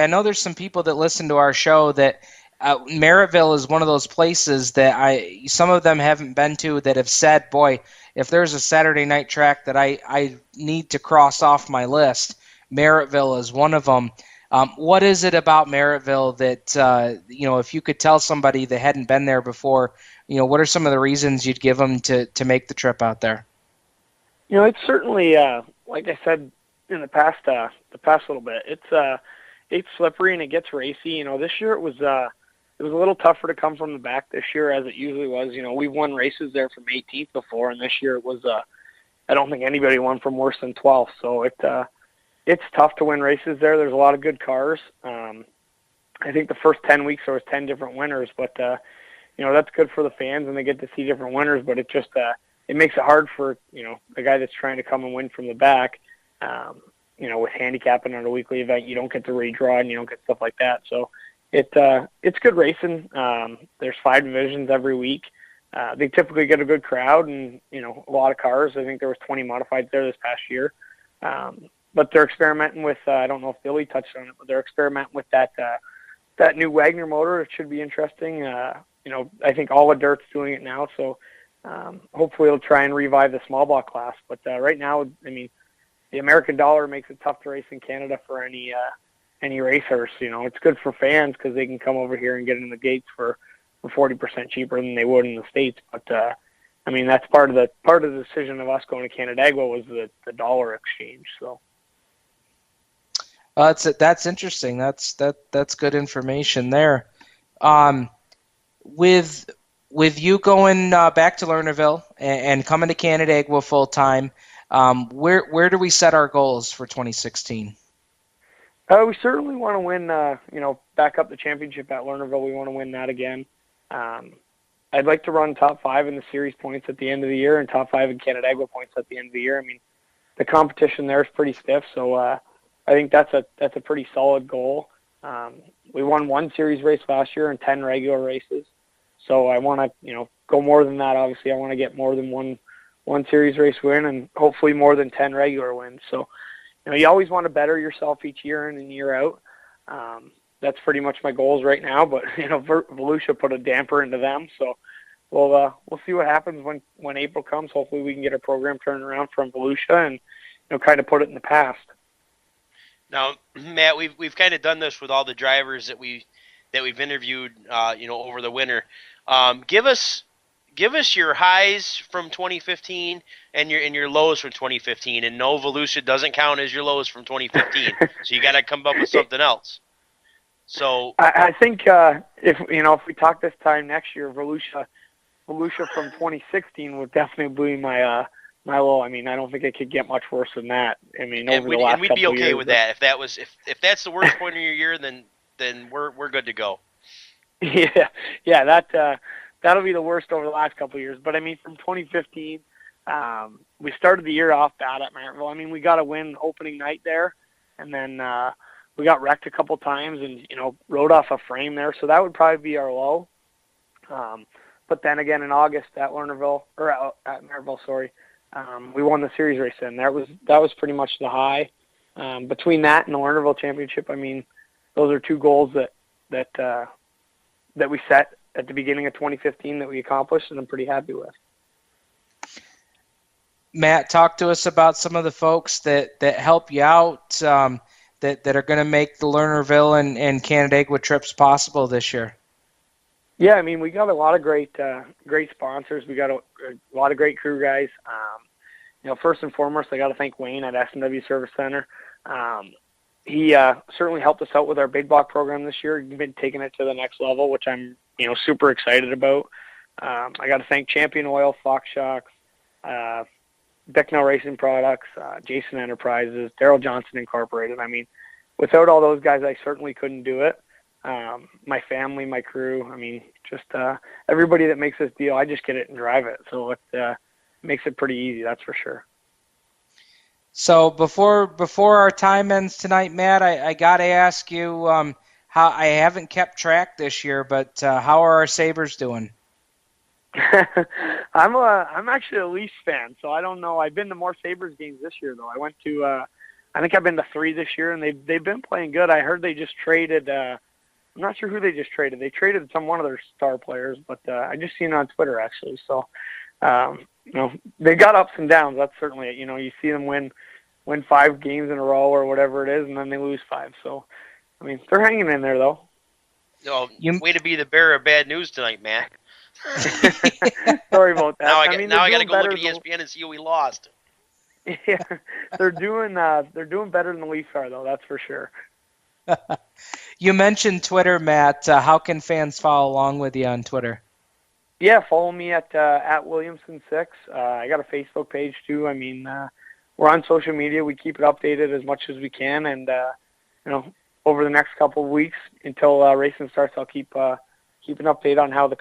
Speaker 1: know there's some people that listen to our show that Merrittville is one of those places that some of them haven't been to, that have said, boy, if there's a Saturday night track that I need to cross off my list, Merrittville is one of them. What is it about Merrittville that, if you could tell somebody that hadn't been there before, what are some of the reasons you'd give them to make the trip out there?
Speaker 25: It's certainly, like I said in the past little bit, it's slippery and it gets racy. This year it was a little tougher to come from the back this year as it usually was. We've won races there from 18th before, and this year it was, I don't think anybody won from worse than 12th. So it's tough to win races there. There's a lot of good cars. I think the first 10 weeks there was 10 different winners, but that's good for the fans and they get to see different winners. But it just it makes it hard for the guy that's trying to come and win from the back. With handicapping on a weekly event, you don't get to redraw and you don't get stuff like that. So it's good racing. There's 5 divisions every week. They typically get a good crowd and a lot of cars. I think there was 20 modifieds there this past year. But they're experimenting with, I don't know if Billy touched on it, but they're experimenting with that new Wagner motor. It should be interesting. I think all the dirt's doing it now, so hopefully it'll try and revive the small block class. But right now, the American dollar makes it tough to race in Canada for any racers. It's good for fans because they can come over here and get in the gates for 40% cheaper than they would in the States. But that's part of the decision of us going to Canandaigua was the dollar exchange. So.
Speaker 1: That's interesting. That's good information there. With you going back to Lernerville and coming to Canandaigua full time, where do we set our goals for 2016?
Speaker 25: We certainly want to win. Back up the championship at Lernerville. We want to win that again. I'd like to run top 5 in the series points at the end of the year and top 5 in Canandaigua points at the end of the year. The competition there is pretty stiff, so. I think that's a pretty solid goal. We won 1 series race last year and 10 regular races. So I want to, go more than that. Obviously, I want to get more than one series race win and hopefully more than 10 regular wins. So, you always want to better yourself each year in and year out. That's pretty much my goals right now. But Volusia put a damper into them. So we'll see what happens when April comes. Hopefully, we can get our program turned around from Volusia and kind of put it in the past.
Speaker 2: Now, Matt, we've kind of done this with all the drivers that we've interviewed, over the winter. Give us your highs from 2015 and your lows from 2015. And no, Volusia doesn't count as your lows from 2015. So you got to come up with something else. So
Speaker 25: I think if we talk this time next year, Volusia from 2016 would definitely be my low. I don't think it could get much worse than that. Over the last
Speaker 2: we'd be okay
Speaker 25: years,
Speaker 2: with that. If that's the worst point of your year, then we're good to go.
Speaker 25: Yeah, that'll be the worst over the last couple of years. But from 2015, we started the year off bad at Merrittville. We got a win opening night there, and then we got wrecked a couple times and rode off a frame there. So that would probably be our low. But then again in August at Lernerville or at Merrittville, sorry. We won the series race then. That was pretty much the high. Between that and the Lernerville Championship, those are 2 goals that we set at the beginning of 2015 that we accomplished, and I'm pretty happy with.
Speaker 1: Matt, talk to us about some of the folks that help you out, that are going to make the Lernerville and Canandaigua trips possible this year.
Speaker 25: Yeah, we got a lot of great sponsors. We got a lot of great crew guys. First and foremost, I got to thank Wayne at S&W Service Center. He certainly helped us out with our big block program this year. He's been taking it to the next level, which I'm super excited about. I got to thank Champion Oil, Fox Shocks, Bicknell Racing Products, Jason Enterprises, Daryl Johnson Incorporated. Without all those guys, I certainly couldn't do it. My family, my crew, just everybody that makes this deal, I just get it and drive it. So it makes it pretty easy, that's for sure.
Speaker 1: So before our time ends tonight, Matt, I got to ask you how I haven't kept track this year, but how are our Sabres doing?
Speaker 25: I'm actually a Leafs fan, so I don't know. I've been to more Sabres games this year, though. I went to I think I've been to 3 this year, and they've been playing good. I heard they just traded. I'm not sure who they just traded. They traded one of their star players, but I just seen it on Twitter actually. So they got ups and downs. That's certainly it. You see them win 5 games in a row or whatever it is, and then they lose 5. So I mean, they're hanging in there, though.
Speaker 2: Oh, way to be the bearer of bad news tonight, Matt.
Speaker 25: Sorry about that.
Speaker 2: Now I
Speaker 25: mean,
Speaker 2: got to
Speaker 25: they're
Speaker 2: go look
Speaker 25: doing
Speaker 2: at ESPN and see who we lost.
Speaker 25: Yeah, they're doing better than the Leafs are, though. That's for sure.
Speaker 1: You mentioned Twitter, Matt. How can fans follow along with you on Twitter?
Speaker 25: Yeah, follow me at Williamson6. I got a Facebook page too. I mean, we're on social media. We keep it updated as much as we can, and over the next couple of weeks until racing starts, I'll keep an update on how the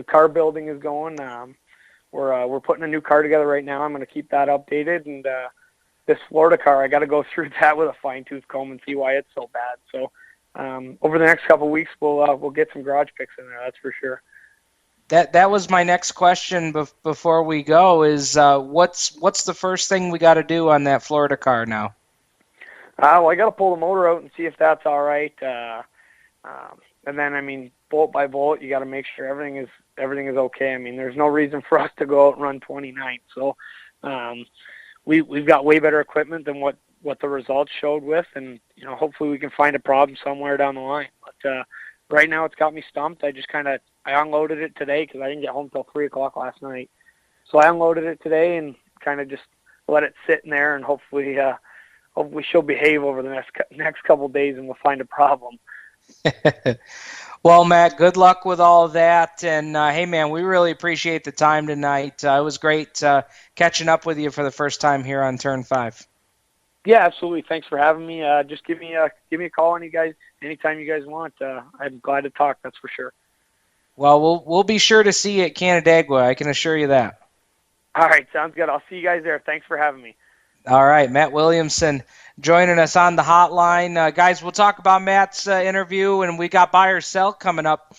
Speaker 25: car building is going. We're putting a new car together right now. I'm going to keep that updated, and this Florida car, I got to go through that with a fine-tooth comb and see why it's so bad. So over the next couple of weeks, we'll get some garage picks in there. That's for sure.
Speaker 1: That was my next question before we go. Is what's the first thing we got to do on that Florida car now?
Speaker 25: Well, I got to pull the motor out and see if that's all right. And then, I mean, bolt by bolt, you got to make sure everything is okay. I mean, there's no reason for us to go out and run 29th. So we've got way better equipment than what the results showed with, and hopefully we can find a problem somewhere down the line. But right now, it's got me stumped. I unloaded it today because I didn't get home till 3:00 last night. So I unloaded it today and kind of just let it sit in there, and hopefully she'll behave over the next couple of days, and we'll find a problem.
Speaker 1: Well, Matt, good luck with all of that. And, hey, man, we really appreciate the time tonight. It was great catching up with you for the first time here on Turn 5.
Speaker 25: Yeah, absolutely. Thanks for having me. Just give me a call on you guys anytime you guys want. I'm glad to talk, that's for sure.
Speaker 1: Well, we'll be sure to see you at Canandaigua. I can assure you that.
Speaker 25: All right, sounds good. I'll see you guys there. Thanks for having me.
Speaker 1: All right, Matt Williamson joining us on the hotline. Guys, we'll talk about Matt's interview, and we got buy or sell coming up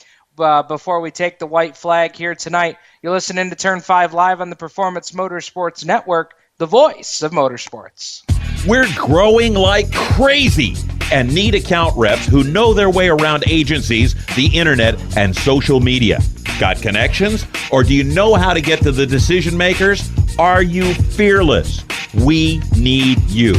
Speaker 1: before we take the white flag here tonight. You're listening to Turn 5 Live on the Performance Motorsports Network, the voice of motorsports.
Speaker 9: We're growing like crazy and need account reps who know their way around agencies, the internet, and social media. Got connections? Or do you know how to get to the decision makers? Are you fearless? We need you.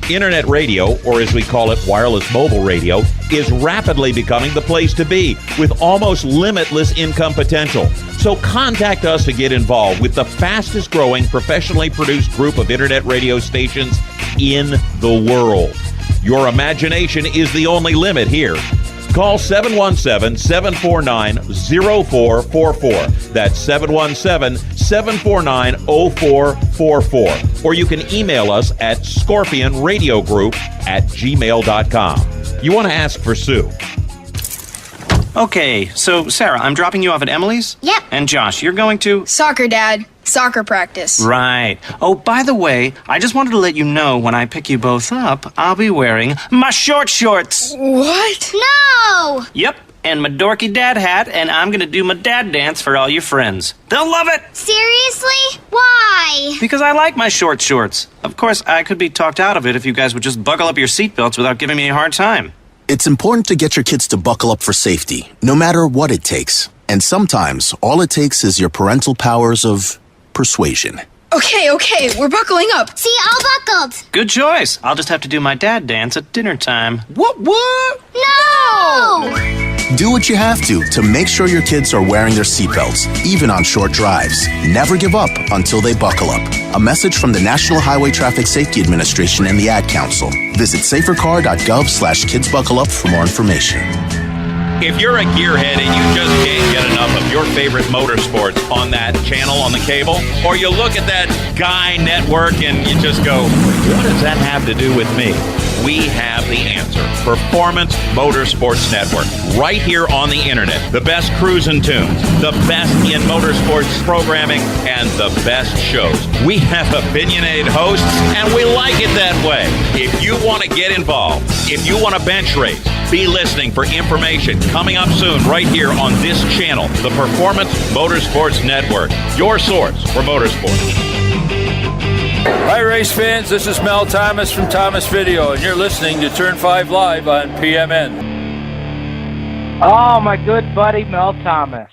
Speaker 9: Internet radio, or as we call it, wireless mobile radio, is rapidly becoming the place to be with almost limitless income potential. So contact us to get involved with the fastest growing professionally produced group of internet radio stations in the world. Your imagination is the only limit here. Call 717-749-0444. That's 717-749-0444. Or you can email us at scorpionradiogroup@gmail.com. You want to ask for Sue.
Speaker 3: Okay, so Sarah, I'm dropping you off at Emily's?
Speaker 11: Yep.
Speaker 3: And Josh, you're going to?
Speaker 11: Soccer, Dad. Soccer practice.
Speaker 3: Right. Oh, by the way, I just wanted to let you know when I pick you both up, I'll be wearing my short shorts.
Speaker 11: What? No!
Speaker 3: Yep, and my dorky dad hat, and I'm gonna do my dad dance for all your friends. They'll love it!
Speaker 11: Seriously? Why?
Speaker 3: Because I like my short shorts. Of course, I could be talked out of it if you guys would just buckle up your seatbelts without giving me a hard time.
Speaker 12: It's important to get your kids to buckle up for safety, no matter what it takes. And sometimes, all it takes is your parental powers of persuasion.
Speaker 11: Okay, we're buckling up. See, all buckled.
Speaker 3: Good choice. I'll just have to do my dad dance at dinner time.
Speaker 12: What?
Speaker 11: No!
Speaker 12: Do what you have to make sure your kids are wearing their seatbelts, even on short drives. Never give up until they buckle up. A message from the National Highway Traffic Safety Administration and the Ad Council. Visit safercar.gov/kidsbuckleup for more information.
Speaker 9: If you're a gearhead and you just can't get enough of your favorite motorsports on that channel on the cable, or you look at that Guy network and you just go, what does that have to do with me? We have the answer. Performance Motorsports Network. Right here on the internet. The best cruising tunes, the best in motorsports programming, and the best shows. We have opinionated hosts, and we like it that way. If you want to get involved, if you want to bench race, be listening for information coming up soon right here on this channel, the Performance Motorsports Network, your source for motorsports.
Speaker 6: Hi, race fans. This is Mel Thomas from Thomas Video, and you're listening to Turn 5 Live on PMN.
Speaker 1: Oh, my good buddy Mel Thomas,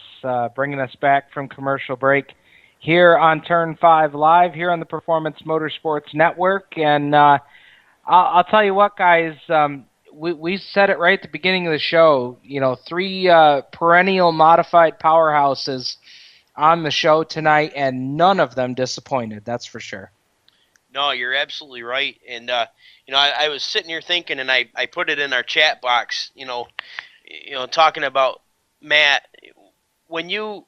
Speaker 1: bringing us back from commercial break here on Turn 5 Live, here on the Performance Motorsports Network. And I'll tell you what, guys, we said it right at the beginning of the show. You know, 3 perennial modified powerhouses on the show tonight, and none of them disappointed. That's for sure.
Speaker 2: No, you're absolutely right. And I was sitting here thinking, and I put it in our chat box. Talking about Matt, when you,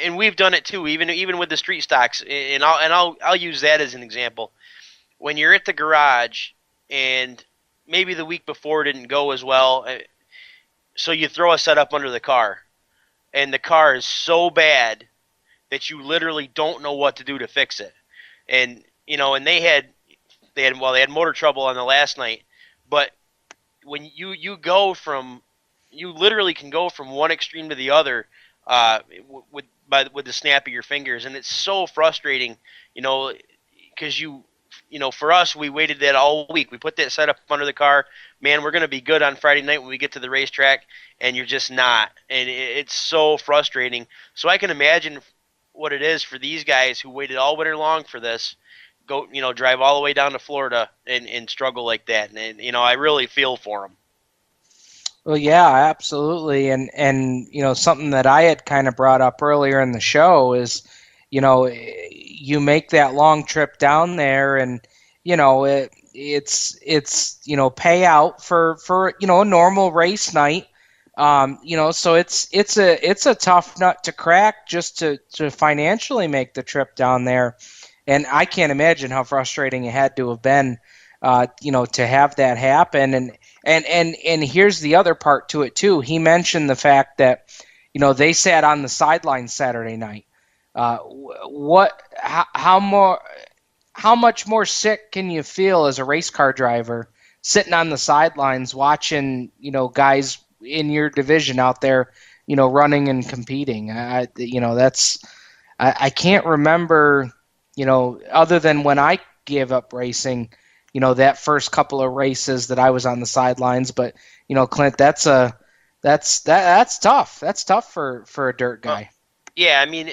Speaker 2: and we've done it too, even with the street stocks, and I'll use that as an example. When you're at the garage, and maybe the week before didn't go as well, so you throw a setup under the car, and the car is so bad that you literally don't know what to do to fix it. And and they had motor trouble on the last night, but when you literally can go from one extreme to the other with the snap of your fingers, and it's so frustrating, because for us, we waited that all week. We put that setup under the car. Man, we're going to be good on Friday night when we get to the racetrack, and you're just not. And it's so frustrating. So I can imagine what it is for these guys who waited all winter long for this, drive all the way down to Florida and struggle like that. And I really feel for them.
Speaker 1: Well, yeah, absolutely. And something that I had kind of brought up earlier in the show is, you make that long trip down there, and it's pay out for a normal race night. So it's a tough nut to crack just to financially make the trip down there. And I can't imagine how frustrating it had to have been, to have that happen. And here's the other part to it too. He mentioned the fact that, they sat on the sidelines Saturday night. How much more sick can you feel as a race car driver sitting on the sidelines watching, guys in your division out there, running and competing? I can't remember, other than when I gave up racing, that first couple of races that I was on the sidelines. But, Clint, that's tough. That's tough for a dirt guy.
Speaker 2: Yeah, I mean,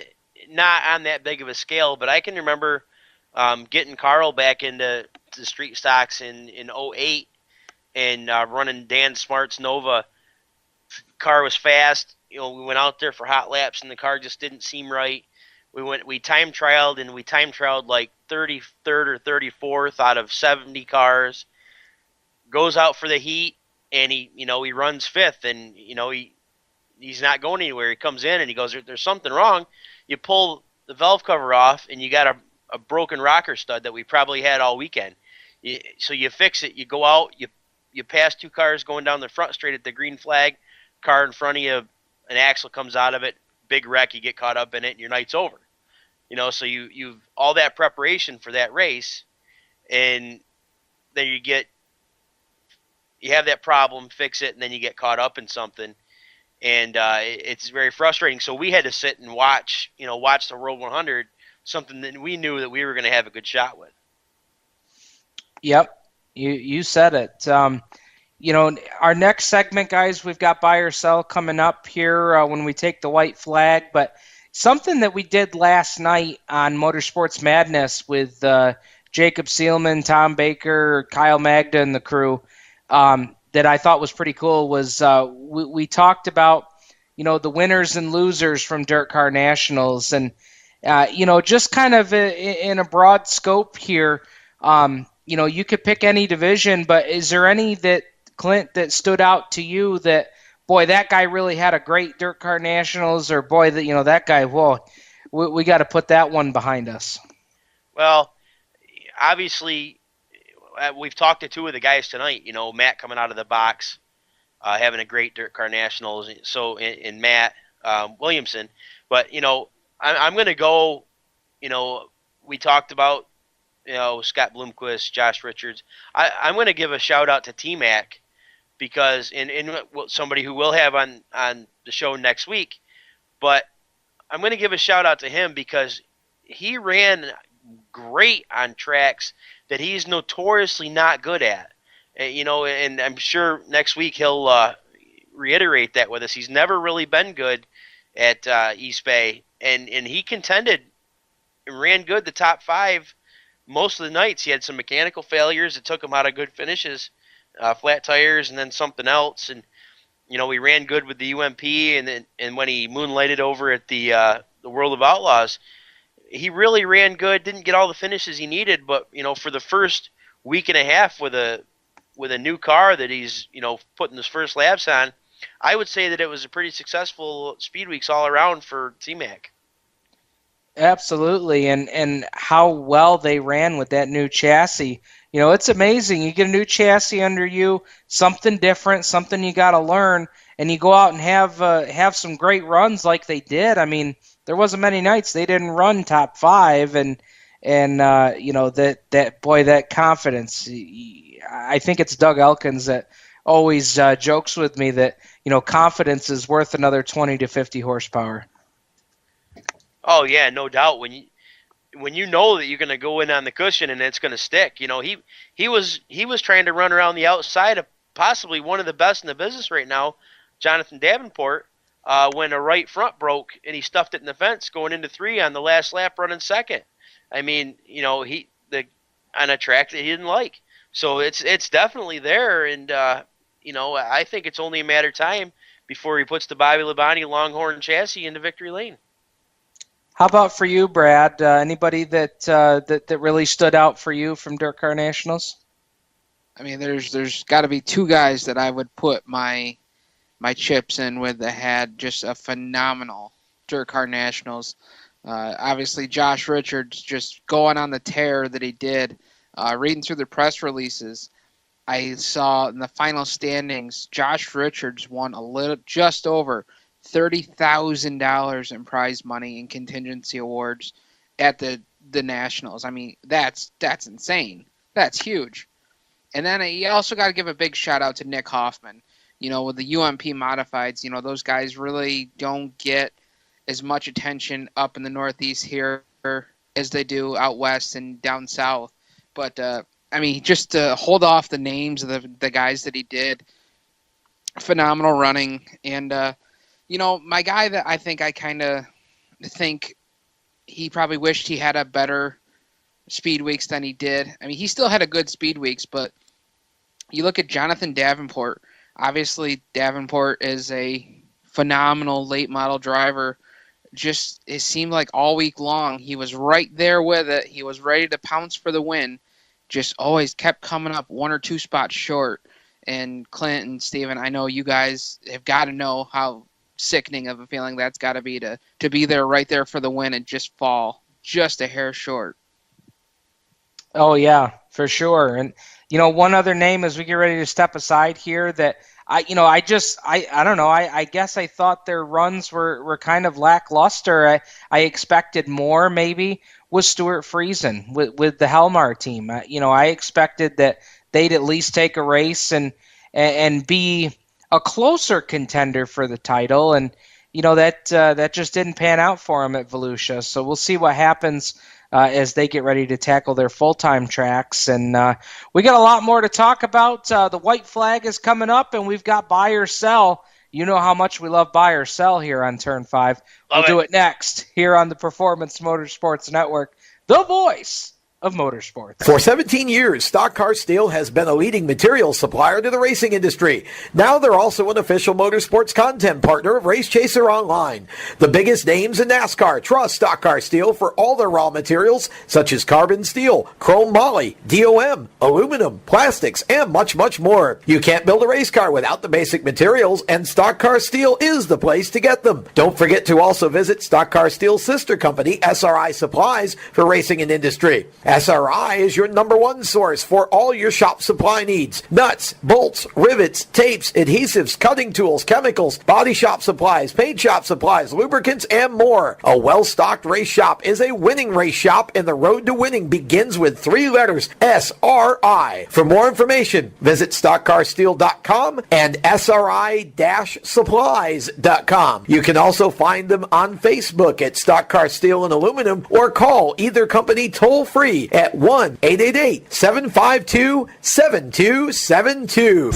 Speaker 2: not on that big of a scale, but I can remember getting Carl back into the street stocks in 08 and running Dan Smart's Nova. Car was fast. We went out there for hot laps, and the car just didn't seem right. We time trialed like 33rd or 34th out of 70 cars. Goes out for the heat, and he runs 5th, and he's not going anywhere. He comes in and he goes, "There's something wrong." You pull the valve cover off, and you got a broken rocker stud that we probably had all weekend. So you fix it. You go out. You pass 2 cars going down the front straight at the green flag. Car in front of you, an axle comes out of it. Big wreck. You get caught up in it, and your night's over. So you've all that preparation for that race, and then you have that problem, fix it, and then you get caught up in something. And it's very frustrating. So we had to sit and watch the World 100, something that we knew that we were going to have a good shot with.
Speaker 1: Yep, you said it. Our next segment, guys, we've got buy or sell coming up here when we take the white flag. But something that we did last night on Motorsports Madness with Jacob Seelman, Tom Baker, Kyle Magda, and the crew, that I thought was pretty cool was we talked about, the winners and losers from Dirt Car Nationals. And, just kind of in a broad scope here, you could pick any division, but is there any that, Clint, that stood out to you that, boy, that guy really had a great Dirt Car Nationals, or boy, that guy, whoa, we got to put that one behind us?
Speaker 2: Well, obviously, we've talked to 2 of the guys tonight. Matt coming out of the box, having a great Dirt Car Nationals. So in Matt Williamson, but I'm going to go. We talked about Scott Bloomquist, Josh Richards. I'm going to give a shout out to T-Mac because in somebody who we'll have on the show next week. But I'm going to give a shout out to him because he ran great on tracks that he's notoriously not good at. And I'm sure next week he'll reiterate that with us. He's never really been good at East Bay, and he contended and ran good the top 5 most of the nights. He had some mechanical failures that took him out of good finishes, flat tires and then something else. And he ran good with the UMP, and when he moonlighted over at the World of Outlaws, he really ran good. Didn't get all the finishes he needed, but for the first week and a half with a new car that he's putting his first laps on, I would say that it was a pretty successful speed weeks all around for T-Mac.
Speaker 1: Absolutely, and how well they ran with that new chassis. It's amazing. You get a new chassis under you, something different, something you got to learn, and you go out and have some great runs like they did. I mean, there wasn't many nights they didn't run top 5, and that confidence. I think it's Doug Elkins that always jokes with me that confidence is worth another 20 to 50 horsepower.
Speaker 2: Oh yeah, no doubt. When you know that you're going to go in on the cushion and it's going to stick, he was trying to run around the outside of possibly one of the best in the business right now, Jonathan Davenport, when a right front broke and he stuffed it in the fence going into 3 on the last lap, running second. I mean, on a track that he didn't like. So it's definitely there, and I think it's only a matter of time before he puts the Bobby Labonte Longhorn chassis into victory lane.
Speaker 1: How about for you, Brad? Anybody that really stood out for you from Dirt Car Nationals?
Speaker 4: I mean, there's got to be 2 guys that I would put my chips in with that had just a phenomenal Dirt Car Nationals. Obviously, Josh Richards just going on the tear that he did. Reading through the press releases, I saw in the final standings, Josh Richards won just over $30,000 in prize money and contingency awards at the Nationals. I mean, that's insane. That's huge. And then you also got to give a big shout out to Nick Hoffman. With the UMP modifieds, those guys really don't get as much attention up in the Northeast here as they do out west and down south. But I mean, just to hold off the names of the guys that he did, phenomenal running. And my guy that I kind of think he probably wished he had a better speed weeks than he did. I mean, he still had a good speed weeks, but you look at Jonathan Davenport. Obviously, Davenport is a phenomenal late model driver. Just it seemed like all week long he was right there with it. He was ready to pounce for the win. Just always kept coming up 1 or 2 spots short. And Clint and Steven, I know you guys have got to know how sickening of a feeling that's got to be to be there right there for the win and just fall just a hair short.
Speaker 1: Oh yeah, for sure. And one other name as we get ready to step aside here that I don't know. I guess I thought their runs were kind of lackluster. I expected more maybe was Stuart Friesen with the Helmar team. I expected that they'd at least take a race and be a closer contender for the title, and that just didn't pan out for them at Volusia. So we'll see what happens as they get ready to tackle their full-time tracks. And we got a lot more to talk about. The white flag is coming up, and we've got buy or sell. You know how much we love buy or sell here on Turn 5. We'll do it next here on the Performance Motorsports Network, the voice of motorsports.
Speaker 20: For 17 years, Stock Car Steel has been a leading material supplier to the racing industry. Now they're also an official motorsports content partner of Race Chaser Online. The biggest names in NASCAR trust Stock Car Steel for all their raw materials, such as carbon steel, chrome moly, DOM, aluminum, plastics, and much, much more. You can't build a race car without the basic materials, and Stock Car Steel is the place to get them. Don't forget to also visit Stock Car Steel's sister company, SRI Supplies, for racing and industry. SRI is your #1 source for all your shop supply needs. Nuts, bolts, rivets, tapes, adhesives, cutting tools, chemicals, body shop supplies, paint shop supplies, lubricants, and more. A well-stocked race shop is a winning race shop, and the road to winning begins with 3 letters, SRI. For more information, visit stockcarsteel.com and SRI-supplies.com. You can also find them on Facebook at Stock Car Steel and Aluminum, or call either company toll-free free at 1-888-752-7272.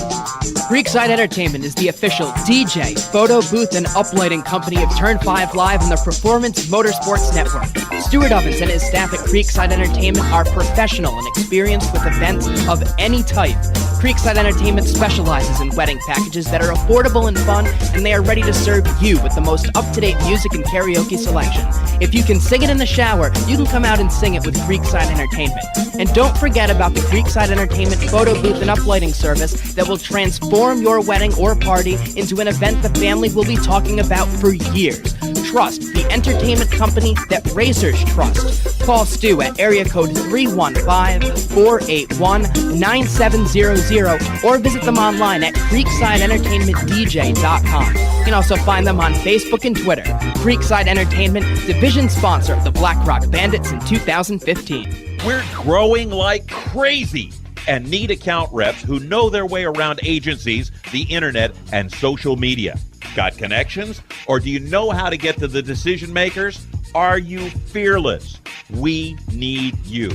Speaker 13: Creekside Entertainment is the official DJ, photo booth, and uplighting company of Turn 5 Live and the Performance Motorsports Network. Stuart Ovens and his staff at Creekside Entertainment are professional and experienced with events of any type. Creekside Entertainment specializes in wedding packages that are affordable and fun, and they are ready to serve you with the most up-to-date music and karaoke selection. If you can sing it in the shower, you can come out and sing it with Creekside Entertainment. And don't forget about the Creekside Entertainment photo booth and uplighting service that will transform your wedding or party into an event the family will be talking about for years. Trust the entertainment company that racers trust. Call Stu at area code 315-481-9700 or visit them online at creeksideentertainmentdj.com. You can also find them on Facebook and Twitter. Creekside Entertainment, division sponsor of the Black Rock Bandits in 2015.
Speaker 9: We're growing like crazy and need account reps who know their way around agencies, the internet, and social media. Got connections? Or do you know how to get to the decision makers? Are you fearless? We need you.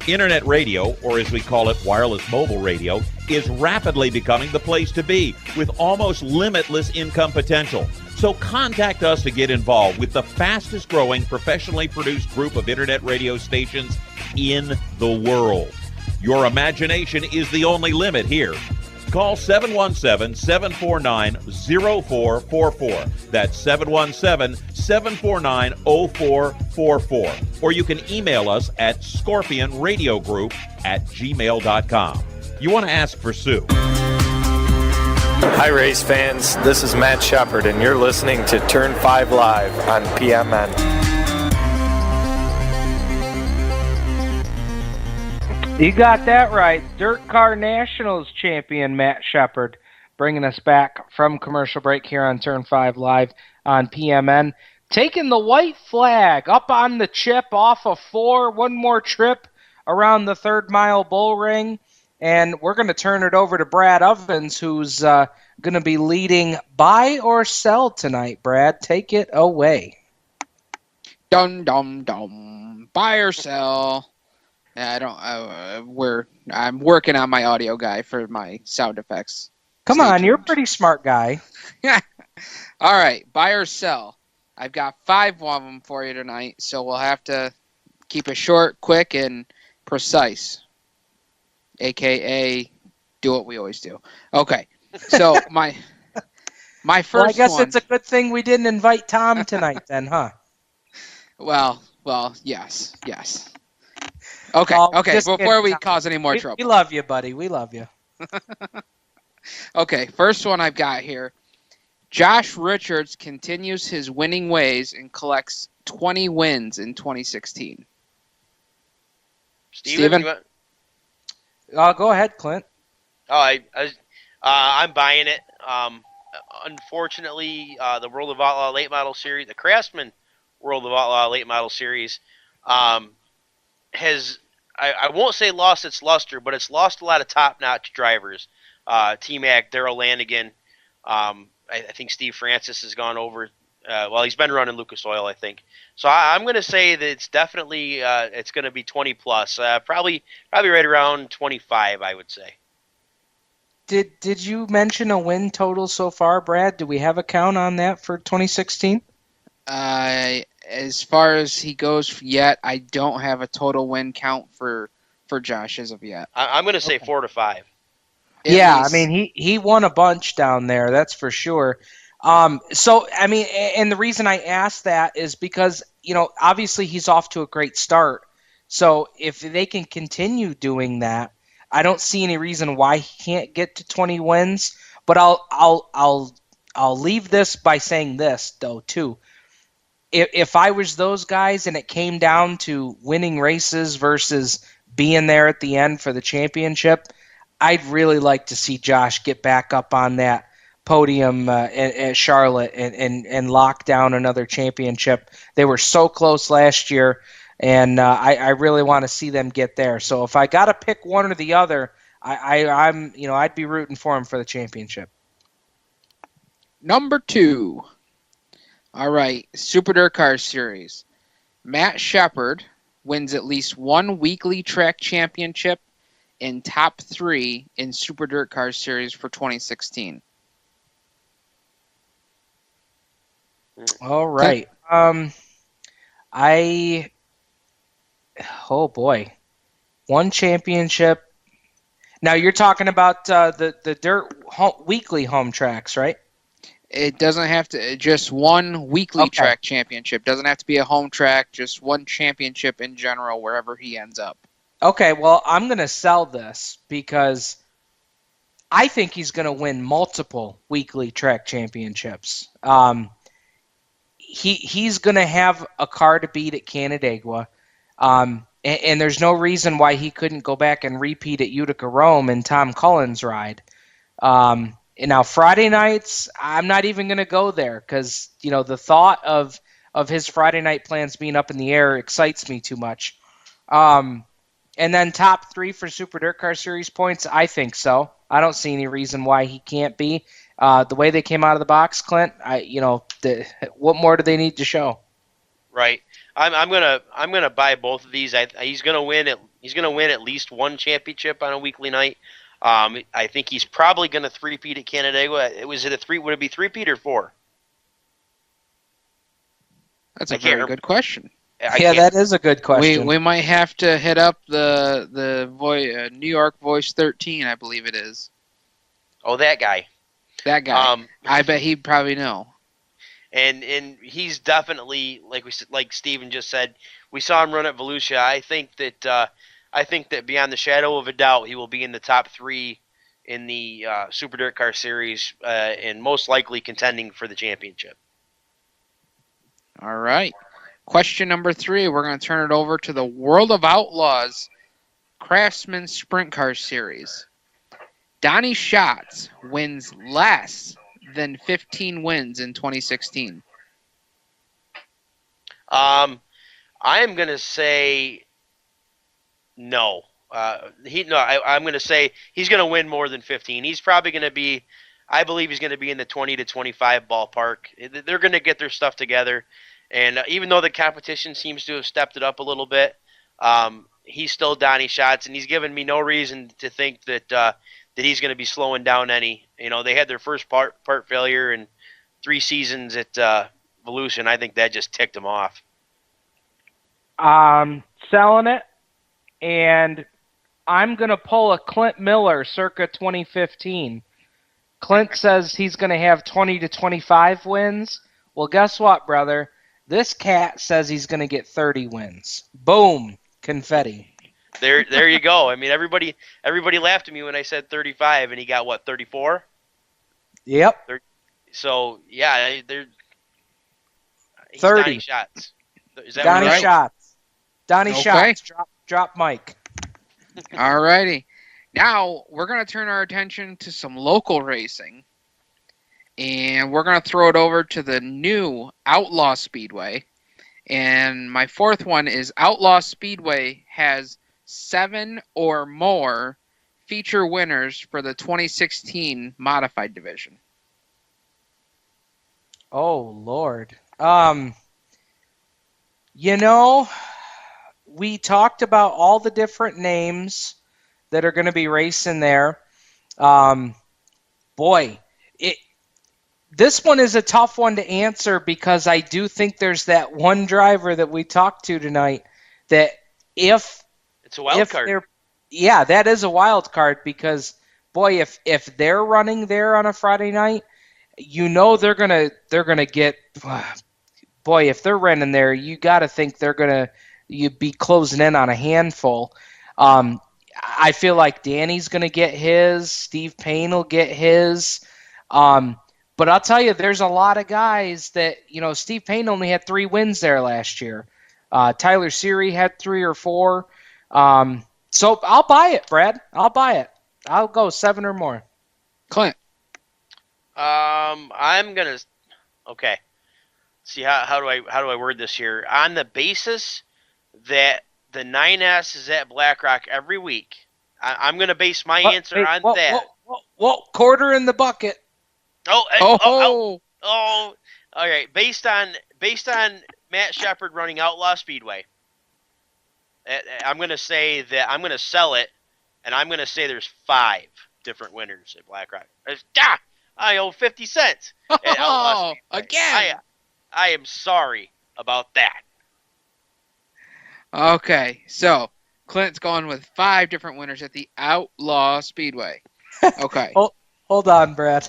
Speaker 9: Internet radio, or as we call it, wireless mobile radio, is rapidly becoming the place to be with almost limitless income potential. So contact us to get involved with the fastest growing professionally produced group of internet radio stations in the world. Your imagination is the only limit here. Call 717-749-0444. That's 717-749-0444. Or you can email us at scorpionradiogroup@gmail.com. You want to ask for Sue.
Speaker 5: Hi, race fans. This is Matt Shepard, and you're listening to Turn 5 Live on PMN.
Speaker 1: You got that right. Dirt Car Nationals champion Matt Shepard bringing us back from commercial break here on Turn 5 Live on PMN. Taking the white flag up on the chip off of 4. One more trip around the 3rd mile bull ring. And we're going to turn it over to Brad Ovens, who's going to be leading buy or sell tonight. Brad, take it away.
Speaker 4: Dum, dum, dum. Buy or sell. I'm working on my audio guy for my sound effects.
Speaker 1: Come on, you're a pretty smart guy.
Speaker 4: All right, buy or sell. I've got 5 of them for you tonight, so we'll have to keep it short, quick, and precise. AKA, do what we always do. Okay, so my first one.
Speaker 1: Well, I guess it's a good thing we didn't invite Tom tonight then, huh?
Speaker 4: Well, yes. Okay, before we cause any more trouble.
Speaker 1: We love you, buddy. We love you.
Speaker 4: Okay, first one I've got here. Josh Richards continues his winning ways and collects 20 wins in 2016.
Speaker 2: Steven?
Speaker 1: Go ahead, Clint.
Speaker 2: I'm buying it. Unfortunately, the World of Outlaw Late Model Series, the Craftsman World of Outlaw Late Model Series, has, I won't say lost its luster, but it's lost a lot of top-notch drivers. T-Mac, Darrell Lanigan, I think Steve Francis has gone over. He's been running Lucas Oil, I think. So I'm going to say that it's definitely it's going to be 20 plus, probably right around 25, I would say.
Speaker 1: Did you mention a win total so far, Brad? Do we have a count on that for 2016?
Speaker 4: As far as he goes yet, I don't have a total win count for Josh as of yet.
Speaker 2: I'm going to say 4 to 5.
Speaker 1: Yeah, I mean, he won a bunch down there, that's for sure. So, I mean, and the reason I asked that is because, obviously he's off to a great start. So if they can continue doing that, I don't see any reason why he can't get to 20 wins. But I'll leave this by saying this, though, too. If I was those guys and it came down to winning races versus being there at the end for the championship, I'd really like to see Josh get back up on that podium at Charlotte and lock down another championship. They were so close last year, and I really want to see them get there. So if I got to pick one or the other, I'd be rooting for him for the championship.
Speaker 4: Number 2. All right, Super Dirt Car Series. Matt Shepard wins at least one weekly track championship and top 3 in Super Dirt Car Series for 2016?
Speaker 1: All right. Oh boy, one championship. Now you're talking about the dirt weekly home tracks, right?
Speaker 4: It doesn't have to, just one weekly
Speaker 1: Okay.
Speaker 4: track championship. Doesn't have to be a home track, just one championship in general, wherever he ends up.
Speaker 1: Okay, well, I'm going to sell this because I think he's going to win multiple weekly track championships. He's going to have a car to beat at Canandaigua, and there's no reason why he couldn't go back and repeat at Utica Rome and Tom Cullen's ride. And now Friday nights, I'm not even going to go there because the thought of his Friday night plans being up in the air excites me too much. And then top 3 for Super Dirt Car Series points, I think so. I don't see any reason why he can't be. The way they came out of the box, Clint, what more do they need to show?
Speaker 2: Right. I'm gonna buy both of these. He's gonna win at least one championship on a weekly night. I think he's probably gonna three-peat at Canandaigua. Would it be three-peat or 4?
Speaker 4: That's a very good question.
Speaker 1: Yeah, that is a good question.
Speaker 4: We might have to hit up the New York Voice 13, I believe it is.
Speaker 2: Oh, that guy.
Speaker 4: That guy. I bet he'd probably know.
Speaker 2: And he's definitely, like Steven just said, we saw him run at Volusia. I think that beyond the shadow of a doubt, he will be in the top 3 in the Super Dirt Car Series, and most likely contending for the championship.
Speaker 4: All right. Question number 3. We're going to turn it over to the World of Outlaws Craftsman Sprint Car Series. Donnie Schatz wins less than 15 wins in 2016.
Speaker 2: I am going to say no. I'm going to say he's going to win more than 15. He's probably going to be, I believe he's going to be in the 20 to 25 ballpark. They're going to get their stuff together. And even though the competition seems to have stepped it up a little bit, he's still Donnie Schatz, and he's given me no reason to think that he's going to be slowing down any. They had their first part failure in 3 seasons at Volusia, and I think that just ticked him off.
Speaker 1: Selling it, and I'm going to pull a Clint Miller circa 2015. Clint says he's going to have 20 to 25 wins. Well, guess what, brother? This cat says he's going to get 30 wins. Boom, confetti.
Speaker 2: There you go. I mean, everybody laughed at me when I said 35, and he got what, 34?
Speaker 1: Yep.
Speaker 2: So yeah, they're
Speaker 1: 30
Speaker 2: Donnie Schatz. Is that
Speaker 1: Donnie
Speaker 2: right?
Speaker 1: Schatz. Donnie
Speaker 4: Okay.
Speaker 1: Schatz. Drop mic.
Speaker 4: All righty. Now, we're going to turn our attention to some local racing. And we're going to throw it over to the new Outlaw Speedway. And my 4th one is Outlaw Speedway has 7 or more feature winners for the 2016 Modified Division.
Speaker 1: Oh, Lord. We talked about all the different names that are going to be racing there. This one is a tough one to answer because I do think there's that one driver that we talked to tonight that it's
Speaker 2: a wild card.
Speaker 1: Yeah, that is a wild card because, boy, if they're running there on a Friday night, they're gonna get. Boy, if they're running there, you got to think they're gonna be closing in on a handful. I feel like Danny's gonna get his. Steve Payne will get his. But I'll tell you, there's a lot of guys that, Steve Payne only had 3 wins there last year. Tyler Seary had 3 or 4. So I'll buy it, Brad. I'll buy it. I'll go 7 or more.
Speaker 4: Clint.
Speaker 2: I'm gonna. Okay. See how do I word this here? On the basis that the 9S is at BlackRock every week, I'm gonna base my answer on that.
Speaker 1: Whoa, quarter in the bucket.
Speaker 2: Oh, all right. Based on Matt Shepard running Outlaw Speedway, I'm going to say that I'm going to sell it, and I'm going to say there's 5 different winners at Black Rock. I owe 50 cents.
Speaker 4: Oh, again.
Speaker 2: I am sorry about that.
Speaker 4: Okay, so Clint's going with 5 different winners at the Outlaw Speedway. Okay.
Speaker 1: Hold on, Brad.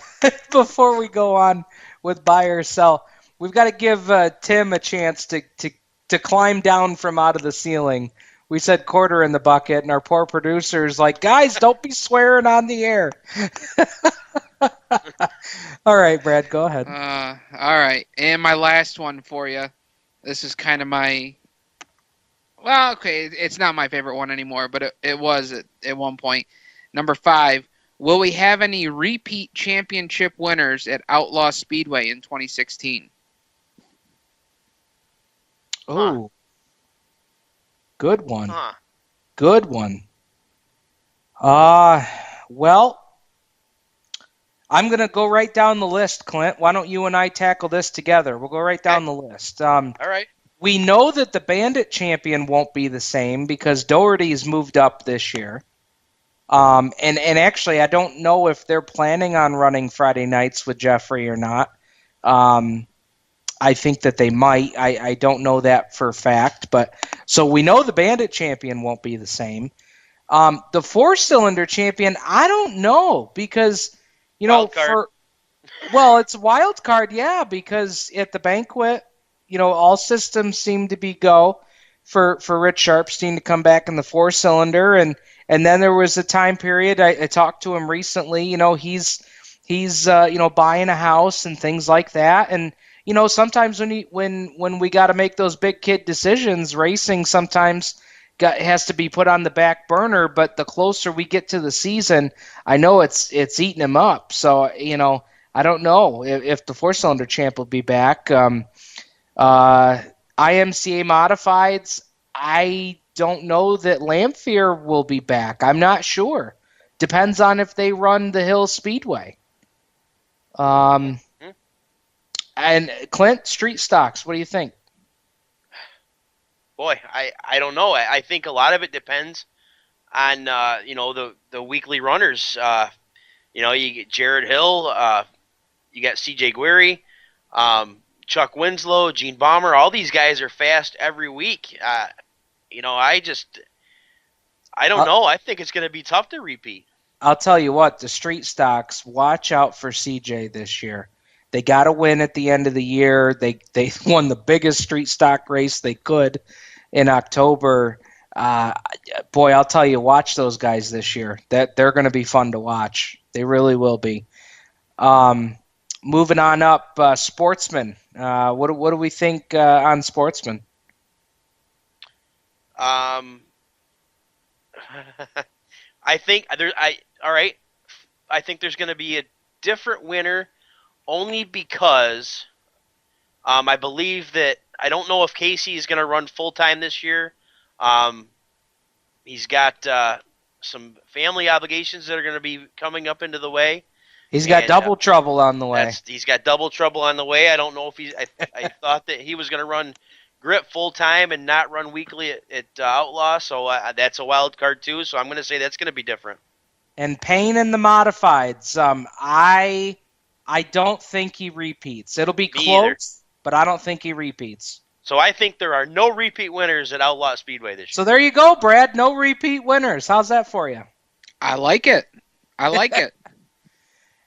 Speaker 1: Before we go on with buy or sell, we've got to give Tim a chance to climb down from out of the ceiling. We said quarter in the bucket, and our poor producer's like, guys, don't be swearing on the air. All right, Brad, go ahead.
Speaker 4: All right, and my last one for you. This is kind of my... Well, okay, it's not my favorite one anymore, but it was at one point. Number 5, will we have any repeat championship winners at Outlaw Speedway in 2016?
Speaker 1: Oh, good one. Good one. Well, I'm going to go right down the list, Clint. Why don't you and I tackle this together? We'll go right down the list.
Speaker 2: All right.
Speaker 1: We know that the Bandit champion won't be the same because Doherty's moved up this year. And actually, I don't know if they're planning on running Friday nights with Jeffrey or not. I think that they might. I don't know that for a fact. But so we know the Bandit champion won't be the same. The 4-cylinder champion, I don't know because, it's a wild card, yeah, because at the banquet, all systems seem to be go for Rich Sharpstein to come back in the 4-cylinder, and then there was a time period. I talked to him recently. He's buying a house and things like that, and sometimes when we got to make those big kid decisions, racing sometimes has to be put on the back burner. But the closer we get to the season, I know it's eating him up. So I don't know if the 4-cylinder champ will be back. IMCA modifieds, I don't know that Lamphere will be back. I'm not sure. Depends on if they run the Hill Speedway. And Clint, street stocks, what do you think?
Speaker 2: Boy, I don't know. I think a lot of it depends on the weekly runners. You get Jared Hill, you got CJ Guerry, Chuck Winslow, Gene Bomber. All these guys are fast every week. I don't know. I think it's going to be tough to repeat.
Speaker 1: I'll tell you what, the street stocks, watch out for CJ this year. They got to win at the end of the year. They won the biggest street stock race they could in October. Boy, I'll tell you, watch those guys this year. They're going to be fun to watch. They really will be. Moving on up, Sportsman. What do we think on Sportsman?
Speaker 2: I think I think there's going to be a different winner, only because I believe that I don't know if Casey is going to run full time this year. He's got some family obligations that are going to be coming up into the way.
Speaker 1: He's got double trouble on the way.
Speaker 2: He's got double trouble on the way. I don't know if he's. I thought that he was going to run Grip full time and not run weekly at Outlaw, so that's a wild card too. So I'm going to say that's going to be different.
Speaker 1: And Payne in the modifieds. I don't think he repeats. It'll be close, but I don't think he repeats.
Speaker 2: So I think there are no repeat winners at Outlaw Speedway this year.
Speaker 1: So there you go, Brad. No repeat winners. How's that for you?
Speaker 4: I like it.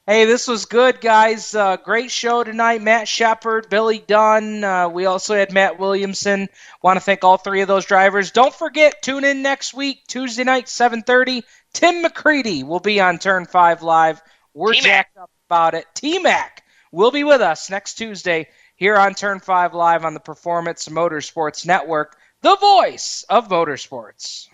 Speaker 1: Hey, this was good, guys. Great show tonight. Matt Shepard, Billy Dunn. We also had Matt Williamson. Want to thank all 3 of those drivers. Don't forget, tune in next week, Tuesday night, 7:30. Tim McCready will be on Turn 5 Live. We're jacked up about it. T-Mac will be with us next Tuesday here on Turn 5 Live on the Performance Motorsports Network, the voice of motorsports.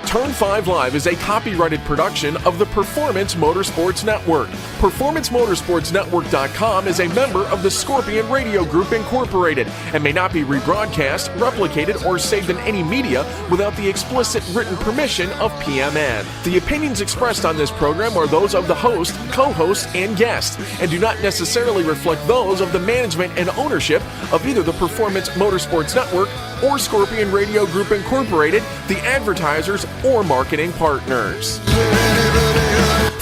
Speaker 20: Turn
Speaker 7: Turn 5 Live is a copyrighted production of the Performance Motorsports Network. PerformanceMotorsportsNetwork.com is a member of the Scorpion Radio Group Incorporated and may not be rebroadcast, replicated, or saved in any media without the explicit written permission of PMN. The opinions expressed on this program are those of the host, co-host, and guests, and do not necessarily reflect those of the management and ownership of either the Performance Motorsports Network or Scorpion Radio Group Incorporated, the advertisers, or marketing partners.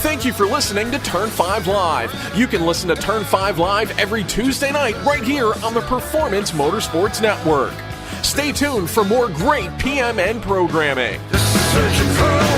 Speaker 7: Thank you for listening to Turn 5 Live. You can listen to Turn 5 Live every Tuesday night right here on the Performance Motorsports Network. Stay tuned for more great PMN programming.
Speaker 8: Searching for